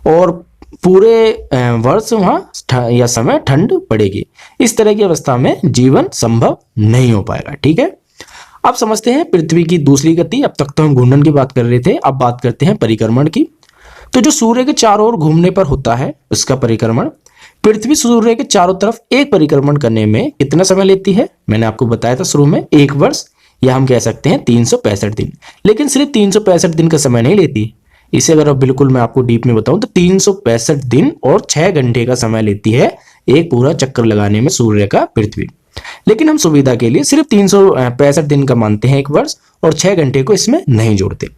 और पूरे वर्ष वहां या समय ठंड पड़ेगी। इस तरह की अवस्था में जीवन संभव नहीं हो पाएगा। ठीक है, अब समझते हैं पृथ्वी की दूसरी गति। अब तक तो हम घूर्णन की बात कर रहे थे, अब बात करते हैं परिक्रमण की। तो जो सूर्य के चारों ओर घूमने पर होता है उसका परिक्रमण, पृथ्वी सूर्य के चारों तरफ एक परिक्रमण करने में कितना समय लेती है? मैंने आपको बताया था शुरू में, 1 वर्ष, या हम कह सकते हैं 365 दिन। लेकिन सिर्फ 365 दिन का समय नहीं लेती, इसे अगर अब बिल्कुल मैं आपको डीप में बताऊं तो 365 दिन और 6 घंटे का समय लेती है एक पूरा चक्कर लगाने में सूर्य का पृथ्वी। लेकिन हम सुविधा के लिए सिर्फ 365 दिन का मानते हैं 1 वर्ष और 6 घंटे को इसमें नहीं जोड़ते।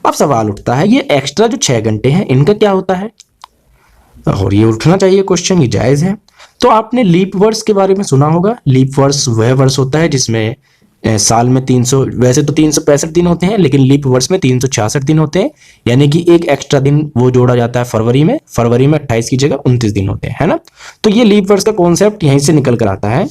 अब सवाल उठता है, ये एक्स्ट्रा जो 6 घंटे हैं इनका क्या होता है? और ये उठना चाहिए क्वेश्चन, ये जायज है। तो आपने लीप वर्ष के बारे में सुना होगा। लीप वर्ष वह वर्ष होता है जिसमें साल में 300, वैसे तो 365 दिन होते हैं लेकिन लीप वर्ष में 366 दिन होते हैं, यानी कि एक एक्स्ट्रा दिन वो जोड़ा जाता है फरवरी में 28 की जगह 29 दिन होते हैं, है ना। तो ये लीप वर्ष का कॉन्सेप्ट यहीं से निकल कर आता है।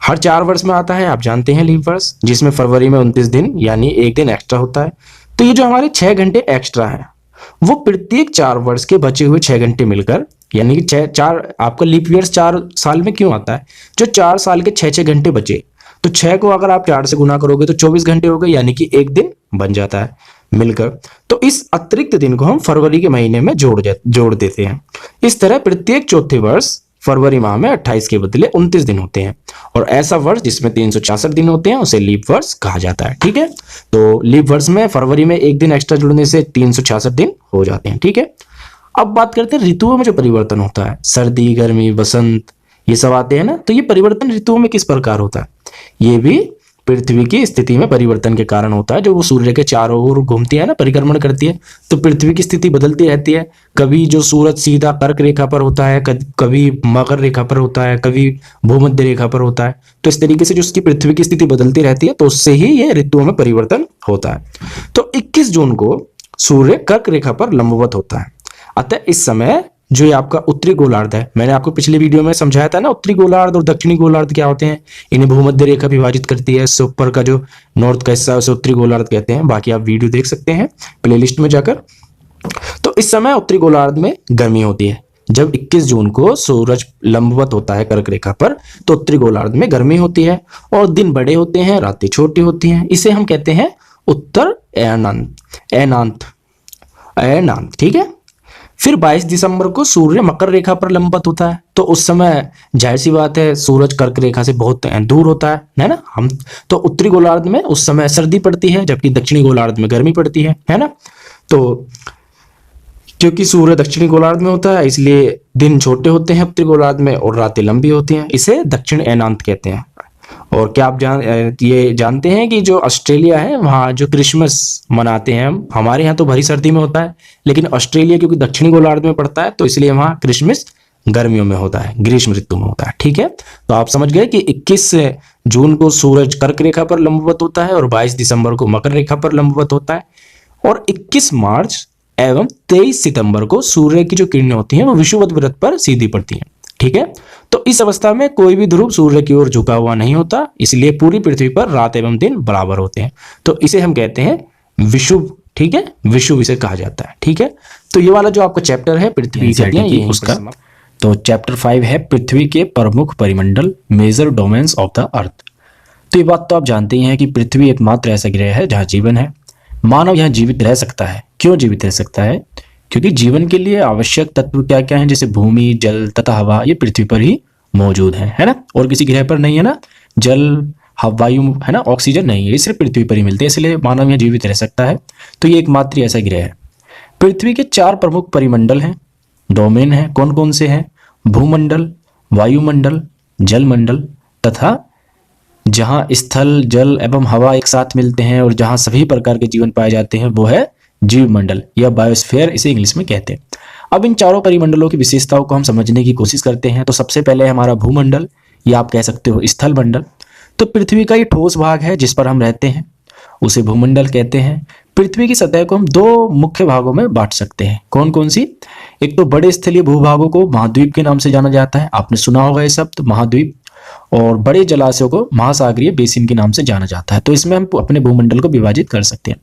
हर 4 वर्ष में आता है, आप जानते हैं लीप वर्ष, जिसमें फरवरी में 29 दिन यानी एक दिन एक्स्ट्रा होता है। तो ये जो हमारे 6 घंटे एक्स्ट्रा है वो प्रत्येक 4 वर्ष के बचे हुए 6 घंटे मिलकर, यानी कि 4 आपका लीप ईयर 4 साल में क्यों आता है? जो 4 साल के 6 घंटे बचे, तो 6 को अगर आप 4 से गुना करोगे तो 24 घंटे हो गए, यानी कि एक दिन बन जाता है मिलकर। तो इस अतिरिक्त दिन को हम फरवरी के महीने में जोड़ देते हैं। इस तरह प्रत्येक चौथे वर्ष फरवरी माह में 28 के बदले 29 दिन होते हैं और ऐसा वर्ष जिसमें 366 दिन होते हैं उसे लीप वर्ष कहा जाता है। ठीक है, तो लीप वर्ष में फरवरी में एक दिन एक्स्ट्रा जुड़ने से 366 दिन हो जाते हैं। ठीक है, अब बात करते हैं ऋतुओं में जो परिवर्तन होता है, सर्दी, गर्मी, बसंत, ये सब आते हैं ना। तो ये परिवर्तन ऋतुओं में किस प्रकार होता है? ये भी पृथ्वी की स्थिति में परिवर्तन के कारण होता है। जो वो सूर्य के चारों ओर घूमती है ना, परिक्रमण करती है, तो पृथ्वी की स्थिति बदलती रहती है। कभी जो सूरज सीधा कर्क रेखा पर होता है, कभी मकर रेखा पर होता है, कभी भूमध्य रेखा पर होता है। तो इस तरीके से जो उसकी पृथ्वी की स्थिति बदलती रहती है तो उससे ही ये ऋतुओं में परिवर्तन होता है। तो 21 जून को सूर्य कर्क रेखा पर लंबवत होता है। अतः इस समय जो ये आपका उत्तरी गोलार्ध है, मैंने आपको पिछले वीडियो में समझाया था ना, उत्तरी गोलार्ध और दक्षिणी गोलार्ध क्या होते हैं। इन्हें भूमध्य रेखा विभाजित करती है। इससे ऊपर का जो नॉर्थ का हिस्सा है उसे उत्तरी गोलार्ध कहते हैं। बाकी आप वीडियो देख सकते हैं प्लेलिस्ट में जाकर। तो इस समय उत्तरी गोलार्ध में गर्मी होती है। जब 21 जून को सूरज लंबवत होता है कर्क रेखा पर तो उत्तरी गोलार्ध में गर्मी होती है और दिन बड़े होते हैं, रातें छोटी होती हैं। इसे हम कहते हैं उत्तर अयनांत। ठीक है, फिर 22 दिसंबर को सूर्य मकर रेखा पर लंबवत होता है। तो उस समय जाहिर सी बात है सूरज कर्क रेखा से बहुत दूर होता है ना। हम तो उत्तरी गोलार्ध में उस समय सर्दी पड़ती है जबकि दक्षिणी गोलार्ध में गर्मी पड़ती है ना। तो क्योंकि सूर्य दक्षिणी गोलार्ध में होता है इसलिए दिन छोटे होते हैं उत्तरी गोलार्ध में और रातें लंबी होती हैं। इसे दक्षिण अयनांत कहते हैं। और क्या आप ये जानते हैं कि जो ऑस्ट्रेलिया है वहाँ जो क्रिसमस मनाते हैं हम, हमारे यहाँ तो भरी सर्दी में होता है, लेकिन ऑस्ट्रेलिया क्योंकि दक्षिणी गोलार्ध में पड़ता है तो इसलिए वहाँ क्रिसमस गर्मियों में होता है, ग्रीष्म ऋतु में होता है। ठीक है, तो आप समझ गए कि 21 जून को सूरज कर्क रेखा पर लंबवत होता है और 22 दिसंबर को मकर रेखा पर लंबवत होता है, और 21 मार्च एवं 23 सितंबर को सूर्य की जो किरणें होती हैं वो विषुवत वृत्त पर सीधी पड़ती हैं। ठीक है, तो इस अवस्था में कोई भी ध्रुव सूर्य की ओर झुका हुआ नहीं होता, इसलिए पूरी पृथ्वी पर रात एवं दिन बराबर होते हैं। तो इसे हम कहते हैं विषुव। ठीक है, विषुव इसे कहा जाता है। ठीक है, तो ये वाला जो आपका चैप्टर है पृथ्वी की उसका, तो चैप्टर 5 है पृथ्वी के प्रमुख परिमंडल, major domains of the earth. तो ये बात तो आप जानते ही हैं कि पृथ्वी एकमात्र ऐसा ग्रह है जहाँ जीवन है। मानव यहाँ जीवित रह सकता है। क्यों जीवित रह सकता है? क्योंकि जीवन के लिए आवश्यक तत्व क्या क्या हैं, जैसे भूमि, जल तथा हवा, ये पृथ्वी पर ही मौजूद है ना, और किसी ग्रह पर नहीं है ना। जल, वायु है ना, ऑक्सीजन नहीं है, ये सिर्फ पृथ्वी पर ही मिलते हैं, इसलिए मानव यहाँ जीवित रह सकता है। तो ये एकमात्र ऐसा ग्रह है। पृथ्वी के 4 प्रमुख परिमंडल हैं, डोमेन है। कौन कौन से हैं? भूमंडल, वायुमंडल, जलमंडल तथा जहां स्थल, जल एवं हवा एक साथ मिलते हैं और जहां सभी प्रकार के जीवन पाए जाते हैं वो है जीव मंडल या बायोस्फीयर, इसे इंग्लिश में कहते हैं। अब इन चारों परिमंडलों की विशेषताओं को हम समझने की कोशिश करते हैं। तो सबसे पहले हमारा भूमंडल, या आप कह सकते हो स्थल मंडल। तो पृथ्वी का ये ठोस भाग है जिस पर हम रहते हैं, उसे भूमंडल कहते हैं। पृथ्वी की सतह को हम 2 मुख्य भागों में बांट सकते हैं। कौन कौन सी? एक तो बड़े स्थलीय भूभागों को महाद्वीप के नाम से जाना जाता है, आपने सुना होगा ये शब्द महाद्वीप, और बड़े जलाशयों को महासागरीय बेसिन के नाम से जाना जाता है। तो इसमें हम अपने भूमंडल को विभाजित कर सकते हैं।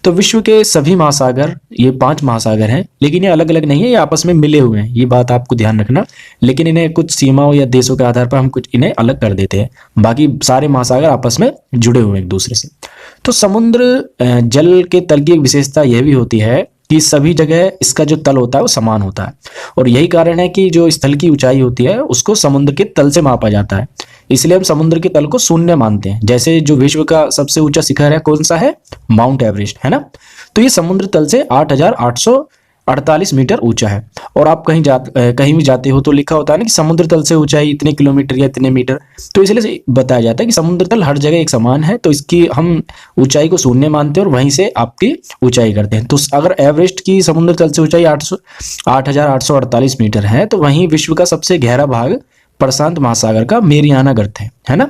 तो विश्व के सभी महासागर, ये 5 महासागर हैं, लेकिन ये अलग अलग नहीं है, ये आपस में मिले हुए हैं, ये बात आपको ध्यान रखना। लेकिन इन्हें कुछ सीमाओं या देशों के आधार पर हम कुछ इन्हें अलग कर देते हैं, बाकी सारे महासागर आपस में जुड़े हुए हैं एक दूसरे से। तो समुद्र जल के तल की एक विशेषता यह भी होती है कि सभी जगह इसका जो तल होता है वो समान होता है, और यही कारण है कि जो स्थल की ऊंचाई होती है उसको समुद्र के तल से मापा जाता है। इसलिए हम समुद्र के तल को शून्य मानते हैं। जैसे जो विश्व का सबसे ऊंचा शिखर है कौन सा है? माउंट एवरेस्ट, है ना। तो ये समुद्र तल से 8,848 मीटर ऊंचा है। और आप कहीं भी जाते हो तो लिखा होता है ना कि समुद्र तल से ऊंचाई इतने किलोमीटर या इतने मीटर, तो इसलिए बताया जाता है कि समुद्र तल हर जगह एक समान है, तो इसकी हम ऊंचाई को शून्य मानते हैं और वहीं से आपकी ऊंचाई करते हैं। तो अगर एवरेस्ट की समुद्र तल से ऊंचाई 8,848 मीटर है, तो वहीं विश्व का सबसे गहरा भाग प्रशांत महासागर का मेरियाना गर्त है ना।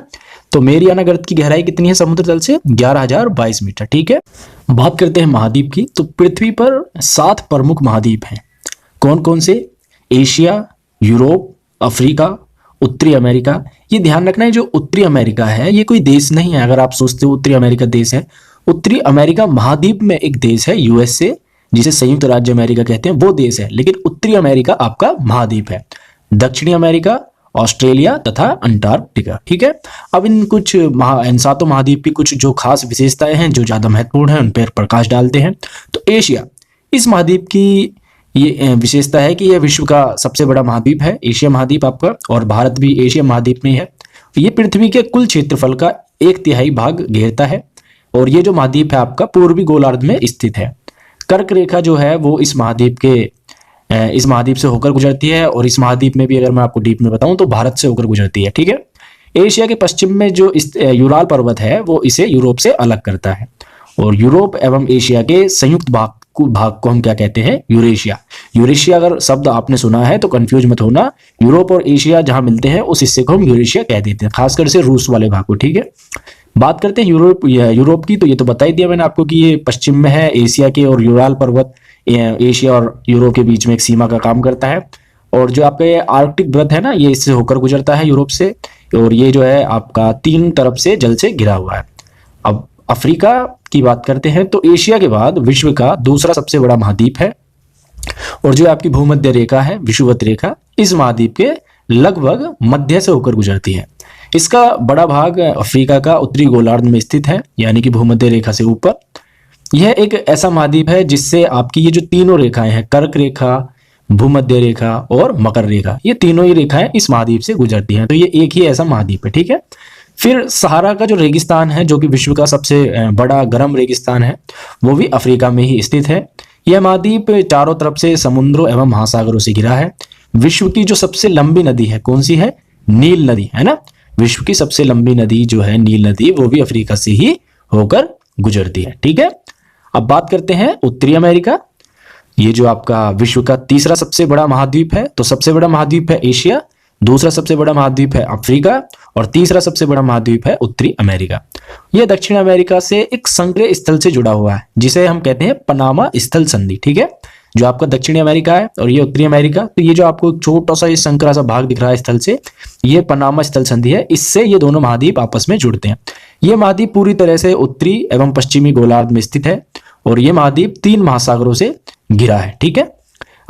तो मेरियाना गर्त की गहराई कितनी है समुद्र तल से? 11,022 मीटर। ठीक है, बात करते हैं महाद्वीप की। तो पृथ्वी पर 7 प्रमुख महाद्वीप हैं। कौन कौन से? एशिया, यूरोप, अफ्रीका, उत्तरी अमेरिका। ये ध्यान रखना है, जो उत्तरी अमेरिका है ये कोई देश नहीं है। अगर आप सोचते हो उत्तरी अमेरिका देश है, उत्तरी अमेरिका महाद्वीप में एक देश है, यूएसए, जिसे संयुक्त राज्य अमेरिका कहते हैं, वो देश है। लेकिन उत्तरी अमेरिका आपका महाद्वीप है। दक्षिणी अमेरिका, ऑस्ट्रेलिया तथा अंटार्कटिका। ठीक है, अब इन 7 महाद्वीप की कुछ जो खास विशेषताएं हैं जो ज्यादा महत्वपूर्ण है उन पर प्रकाश डालते हैं। तो एशिया, इस महाद्वीप की ये विशेषता है कि यह विश्व का सबसे बड़ा महाद्वीप है, एशिया महाद्वीप आपका, और भारत भी एशिया महाद्वीप में ही है। ये पृथ्वी के कुल क्षेत्रफल का 1/3 भाग घेरता है, और ये जो महाद्वीप है आपका पूर्वी गोलार्ध में स्थित है। कर्क रेखा जो है वो इस महाद्वीप से होकर गुजरती है, और इस महाद्वीप में भी अगर मैं आपको डीप में बताऊं तो भारत से होकर गुजरती है। ठीक है, एशिया के पश्चिम में जो यूराल पर्वत है वो इसे यूरोप से अलग करता है, और यूरोप एवं एशिया के संयुक्त भाग को हम क्या कहते हैं? यूरेशिया। यूरेशिया अगर शब्द आपने सुना है तो कंफ्यूज मत होना, यूरोप और एशिया जहां मिलते हैं उस हिस्से को हम यूरेशिया कह देते हैं, खासकर से रूस वाले भाग को। ठीक है, बात करते हैं यूरोप की। तो ये तो बता ही दिया मैंने आपको कि ये पश्चिम में है, एशिया के, और यूराल पर्वत एशिया और यूरोप के बीच में एक सीमा का काम करता है। और जो आपका ये आर्कटिक वृत्त है ना, ये इससे होकर गुजरता है यूरोप से, और ये जो है आपका 3 तरफ से जल से घिरा हुआ है। अब अफ्रीका की बात करते हैं, तो एशिया के बाद विश्व का दूसरा सबसे बड़ा महाद्वीप है, और जो आपकी भूमध्य रेखा है, विषुवत रेखा, इस महाद्वीप के लगभग मध्य से होकर गुजरती है। इसका बड़ा भाग अफ्रीका का उत्तरी गोलार्ध में स्थित है, यानी कि भूमध्य रेखा से ऊपर। यह एक ऐसा महाद्वीप है जिससे आपकी ये जो तीनों रेखाएं हैं, कर्क रेखा, भूमध्य रेखा और मकर रेखा, ये तीनों ही रेखाएं इस महाद्वीप से गुजरती हैं। तो ये एक ही ऐसा महाद्वीप है। ठीक है, फिर सहारा का जो रेगिस्तान है, जो कि विश्व का सबसे बड़ा गर्म रेगिस्तान है, वो भी अफ्रीका में ही स्थित है। यह महाद्वीप चारों तरफ से समुद्रों एवं महासागरों से घिरा है। विश्व की जो सबसे लंबी नदी है कौन सी है? नील नदी, है ना। विश्व की सबसे लंबी नदी जो है नील नदी, वो भी अफ्रीका से ही होकर गुजरती है। ठीक है, अब बात करते हैं उत्तरी अमेरिका। ये जो आपका विश्व का तीसरा सबसे बड़ा महाद्वीप है, तो सबसे बड़ा महाद्वीप है एशिया, दूसरा सबसे बड़ा महाद्वीप है अफ्रीका और तीसरा सबसे बड़ा महाद्वीप है उत्तरी अमेरिका। यह दक्षिण अमेरिका से एक संग्रह स्थल से जुड़ा हुआ है जिसे हम कहते हैं पनामा स्थल संधि। ठीक है, जो आपका दक्षिणी अमेरिका है और ये उत्तरी अमेरिका, तो ये जो आपको छोटा सा ये संकरा सा भाग दिख रहा है स्थल से, ये पनामा स्थल संधि है। इससे ये दोनों महाद्वीप आपस में जुड़ते हैं। ये महाद्वीप पूरी तरह से उत्तरी एवं पश्चिमी गोलार्ध में स्थित है और ये महाद्वीप 3 महासागरों से घिरा है। ठीक है,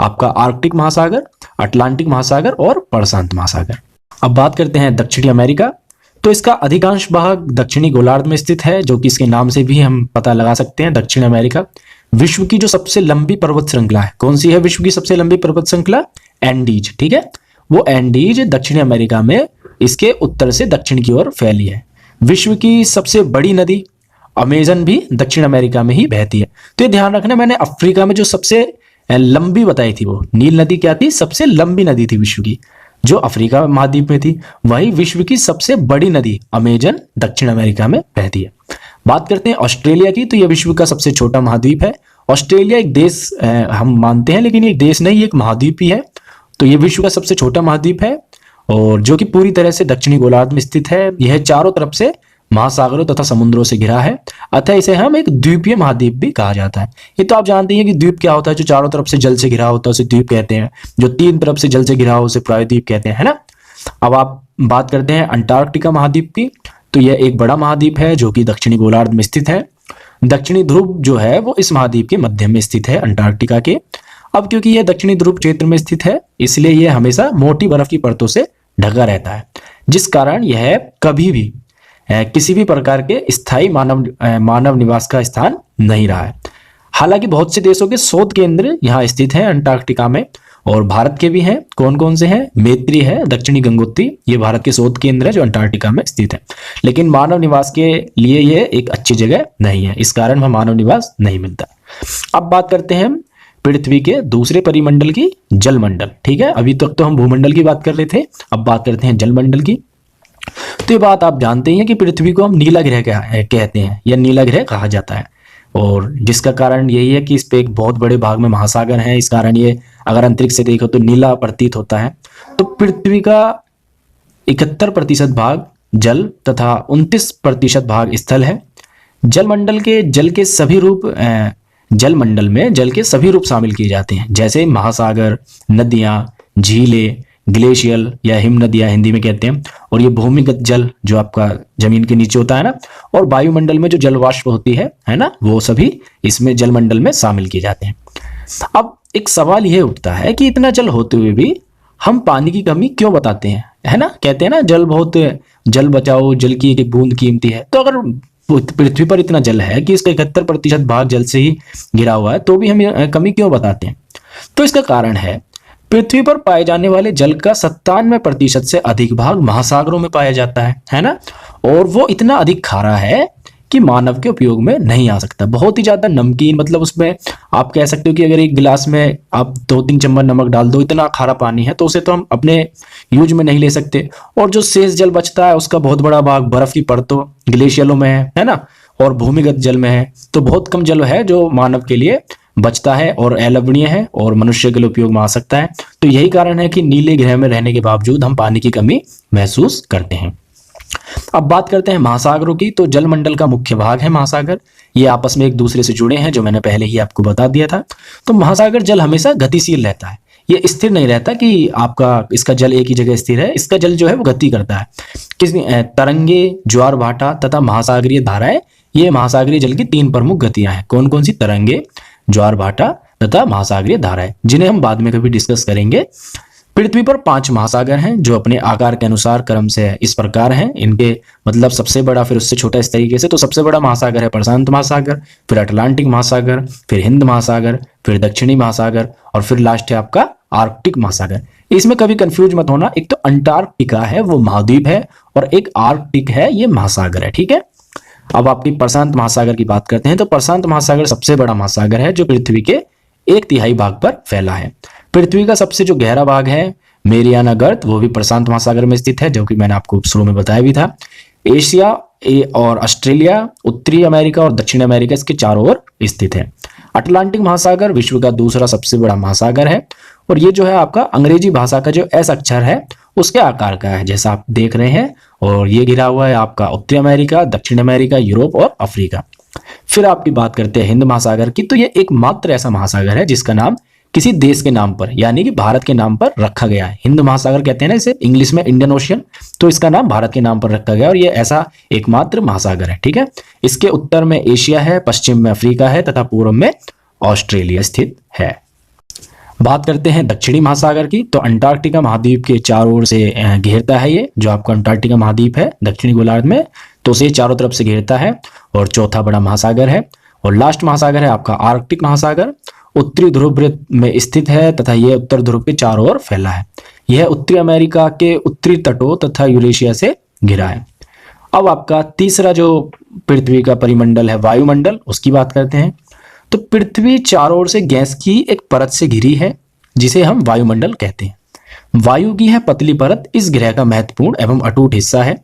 आपका आर्कटिक महासागर, अटलांटिक महासागर और प्रशांत महासागर। अब बात करते हैं दक्षिणी अमेरिका। तो इसका अधिकांश भाग दक्षिणी गोलार्ध में स्थित है, जो कि इसके नाम से भी हम पता लगा सकते हैं, दक्षिण अमेरिका। विश्व की जो सबसे लंबी पर्वत श्रृंखला है, कौन सी है विश्व की सबसे लंबी पर्वत श्रृंखला? एंडीज। ठीक है, वो एंडीज दक्षिणी अमेरिका में इसके उत्तर से दक्षिण की ओर फैली है। विश्व की सबसे बड़ी नदी अमेजन भी दक्षिण अमेरिका में ही बहती है। तो ये ध्यान रखना, मैंने अफ्रीका में जो सबसे लंबी बताई थी वो नील नदी क्या थी? सबसे लंबी नदी थी विश्व की, जो अफ्रीका महाद्वीप में थी। वही विश्व की सबसे बड़ी नदी अमेजन दक्षिण अमेरिका में बहती है। बात करते हैं ऑस्ट्रेलिया की। तो यह विश्व का सबसे छोटा महाद्वीप है। ऑस्ट्रेलिया एक देश हम मानते हैं, लेकिन ये देश नहीं, एक महाद्वीप ही है। तो ये विश्व का सबसे छोटा महाद्वीप है और जो कि पूरी तरह से दक्षिणी गोलार्ध में स्थित है। यह चारों तरफ से महासागरों तथा समुद्रों से घिरा है, अतः इसे हम एक द्वीपीय महाद्वीप भी कहा जाता है। ये तो आप जानते हैं कि द्वीप क्या होता है, जो चारों तरफ से जल से घिरा होता है उसे द्वीप कहते हैं, जो 3 तरफ से जल से घिरा हो उसे प्रायद्वीप कहते हैं, है ना। अब आप बात करते हैं अंटार्कटिका महाद्वीप की। तो यह एक बड़ा महाद्वीप है जो कि दक्षिणी गोलार्ध में स्थित है। दक्षिणी ध्रुव जो है वो इस महाद्वीप के मध्य में स्थित है, अंटार्कटिका के। अब क्योंकि यह दक्षिणी ध्रुव क्षेत्र में स्थित है, इसलिए यह हमेशा मोटी बर्फ की परतों से ढका रहता है, जिस कारण यह कभी भी किसी भी प्रकार के स्थायी मानव निवास का स्थान नहीं रहा है। हालांकि बहुत से देशों के शोध केंद्र यहाँ स्थित हैं अंटार्कटिका में, और भारत के भी हैं। कौन कौन से हैं? मैत्री है, दक्षिणी गंगोत्री, ये भारत के शोध केंद्र है जो अंटार्कटिका में स्थित है। लेकिन मानव निवास के लिए ये एक अच्छी जगह नहीं है, इस कारण वहाँ मानव निवास नहीं मिलता। अब बात करते हैं पृथ्वी के दूसरे परिमंडल की, जलमंडल। ठीक है, अभी तक तो हम भूमंडल की बात कर रहे थे, अब बात करते हैं जलमंडल की। तो ये बात आप जानते हैं कि पृथ्वी को हम नीला ग्रह कहते हैं या नीला ग्रह कहा जाता है, और जिसका कारण यही है कि इस पे एक बहुत बड़े भाग में महासागर है। इस कारण ये अगर अंतरिक्ष से देखो तो नीला प्रतीत होता है। तो पृथ्वी का 71% भाग जल तथा 29% भाग स्थल है। जलमंडल के जल के सभी रूप जलमंडल में जल के सभी रूप शामिल किए जाते हैं, जैसे महासागर, नदियां, झीलें, ग्लेशियल या हिम नदियां हिंदी में कहते हैं, और ये भूमिगत जल जो आपका जमीन के नीचे होता है ना, और वायुमंडल में जो जल वाष्प होती है ना, वो सभी इसमें जलमंडल में शामिल किए जाते हैं। अब एक सवाल यह उठता है कि इतना जल होते हुए भी हम पानी की कमी क्यों बताते हैं, है ना। कहते हैं ना जल बचाओ, जल की एक बूंद कीमती है। तो अगर पृथ्वी पर इतना जल है कि इसका 71% भाग जल से ही घिरा हुआ है, तो भी हम कमी क्यों बताते हैं? तो इसका कारण है, पृथ्वी पर पाए जाने वाले जल का 97% से अधिक भाग महासागरों में पाया जाता है ना, और वो इतना अधिक खारा है कि मानव के उपयोग में नहीं आ सकता। बहुत ही ज्यादा नमकीन, मतलब उसमें आप कह सकते हो कि अगर एक गिलास में आप 2-3 चम्मच नमक डाल दो, इतना खारा पानी है, तो उसे तो हम अपने यूज में नहीं ले सकते। और जो शेष जल बचता है उसका बहुत बड़ा भाग बर्फ की परतों, ग्लेशियरों में है ना, और भूमिगत जल में है। तो बहुत कम जल है जो मानव के लिए बचता है और अलवणीय है और मनुष्य के लिए उपयोग में आ सकता है। तो यही कारण है कि नीले ग्रह में रहने के बावजूद हम पानी की कमी महसूस करते हैं। अब बात करते हैं महासागरों की। तो जलमंडल का मुख्य भाग है महासागर, ये आपस में एक दूसरे से जुड़े हैं, जो मैंने पहले ही आपको बता दिया था। तो महासागर जल हमेशा गतिशील रहता है, ये स्थिर नहीं रहता कि आपका इसका जल एक ही जगह स्थिर है। इसका जल जो है वो गति करता है। तरंगे, ज्वार भाटा तथा महासागरीय धाराएं, ये महासागरीय जल की 3 प्रमुख गतियां हैं। कौन कौन सी? तरंगे, ज्वार भाटा तथा महासागरीय धाराएं, जिन्हें हम बाद में कभी डिस्कस करेंगे। पृथ्वी पर 5 महासागर हैं जो अपने आकार के अनुसार क्रम से इस प्रकार हैं। इनके मतलब सबसे बड़ा, फिर उससे छोटा इस तरीके से। तो सबसे बड़ा महासागर है प्रशांत महासागर, फिर अटलांटिक महासागर, फिर हिंद महासागर, फिर दक्षिणी महासागर, और फिर लास्ट है आपका आर्कटिक महासागर। इसमें कभी कंफ्यूज मत होना, एक तो अंटार्कटिका है वो महाद्वीप है, और एक आर्कटिक है ये महासागर है। ठीक है, अब आपकी प्रशांत महासागर की बात करते हैं। तो प्रशांत महासागर सबसे बड़ा महासागर है जो पृथ्वी के 1/3 भाग पर फैला है। पृथ्वी का सबसे जो गहरा भाग है मेरियाना गर्त, वो भी प्रशांत महासागर में स्थित है, जो कि मैंने आपको शुरू में बताया भी था। एशिया और ऑस्ट्रेलिया, उत्तरी अमेरिका और दक्षिण अमेरिका इसके चारों ओर स्थित है। अटलांटिक महासागर विश्व का दूसरा सबसे बड़ा महासागर है और ये जो है आपका अंग्रेजी भाषा का जो एस अक्षर है उसके आकार का है, जैसा आप देख रहे हैं। और ये घिरा हुआ है आपका उत्तरी अमेरिका, दक्षिण अमेरिका, यूरोप और अफ्रीका। फिर आपकी बात करते हैं हिंद महासागर की, तो ये एकमात्र ऐसा महासागर है जिसका नाम किसी देश के नाम पर यानी कि भारत के नाम पर रखा गया है। हिंद महासागर कहते हैं ना इसे, इंग्लिश में इंडियन ओशियन, तो इसका नाम भारत के नाम पर रखा गया और ये ऐसा एकमात्र महासागर है। ठीक है, इसके उत्तर में एशिया है, पश्चिम में अफ्रीका है तथा पूर्व में ऑस्ट्रेलिया स्थित है। बात करते हैं दक्षिणी महासागर की, तो अंटार्कटिका महाद्वीप के चारों ओर से घेरता है ये जो आपका अंटार्कटिका महाद्वीप है दक्षिणी गोलार्ध में, तो उसे चारों तरफ से घेरता है और चौथा बड़ा महासागर है। और लास्ट महासागर है आपका आर्कटिक महासागर, उत्तरी ध्रुव वृत्त में स्थित है तथा यह उत्तर ध्रुव के चारों ओर फैला है। यह उत्तरी अमेरिका के उत्तरी तटों तथा यूरेशिया से घिरा है। अब आपका तीसरा जो पृथ्वी का परिमंडल है वायुमंडल, उसकी बात करते हैं। तो पृथ्वी चारों ओर से गैस की एक परत से घिरी है जिसे हम वायुमंडल कहते हैं। वायु की है पतली परत इस ग्रह का महत्वपूर्ण एवं अटूट हिस्सा है।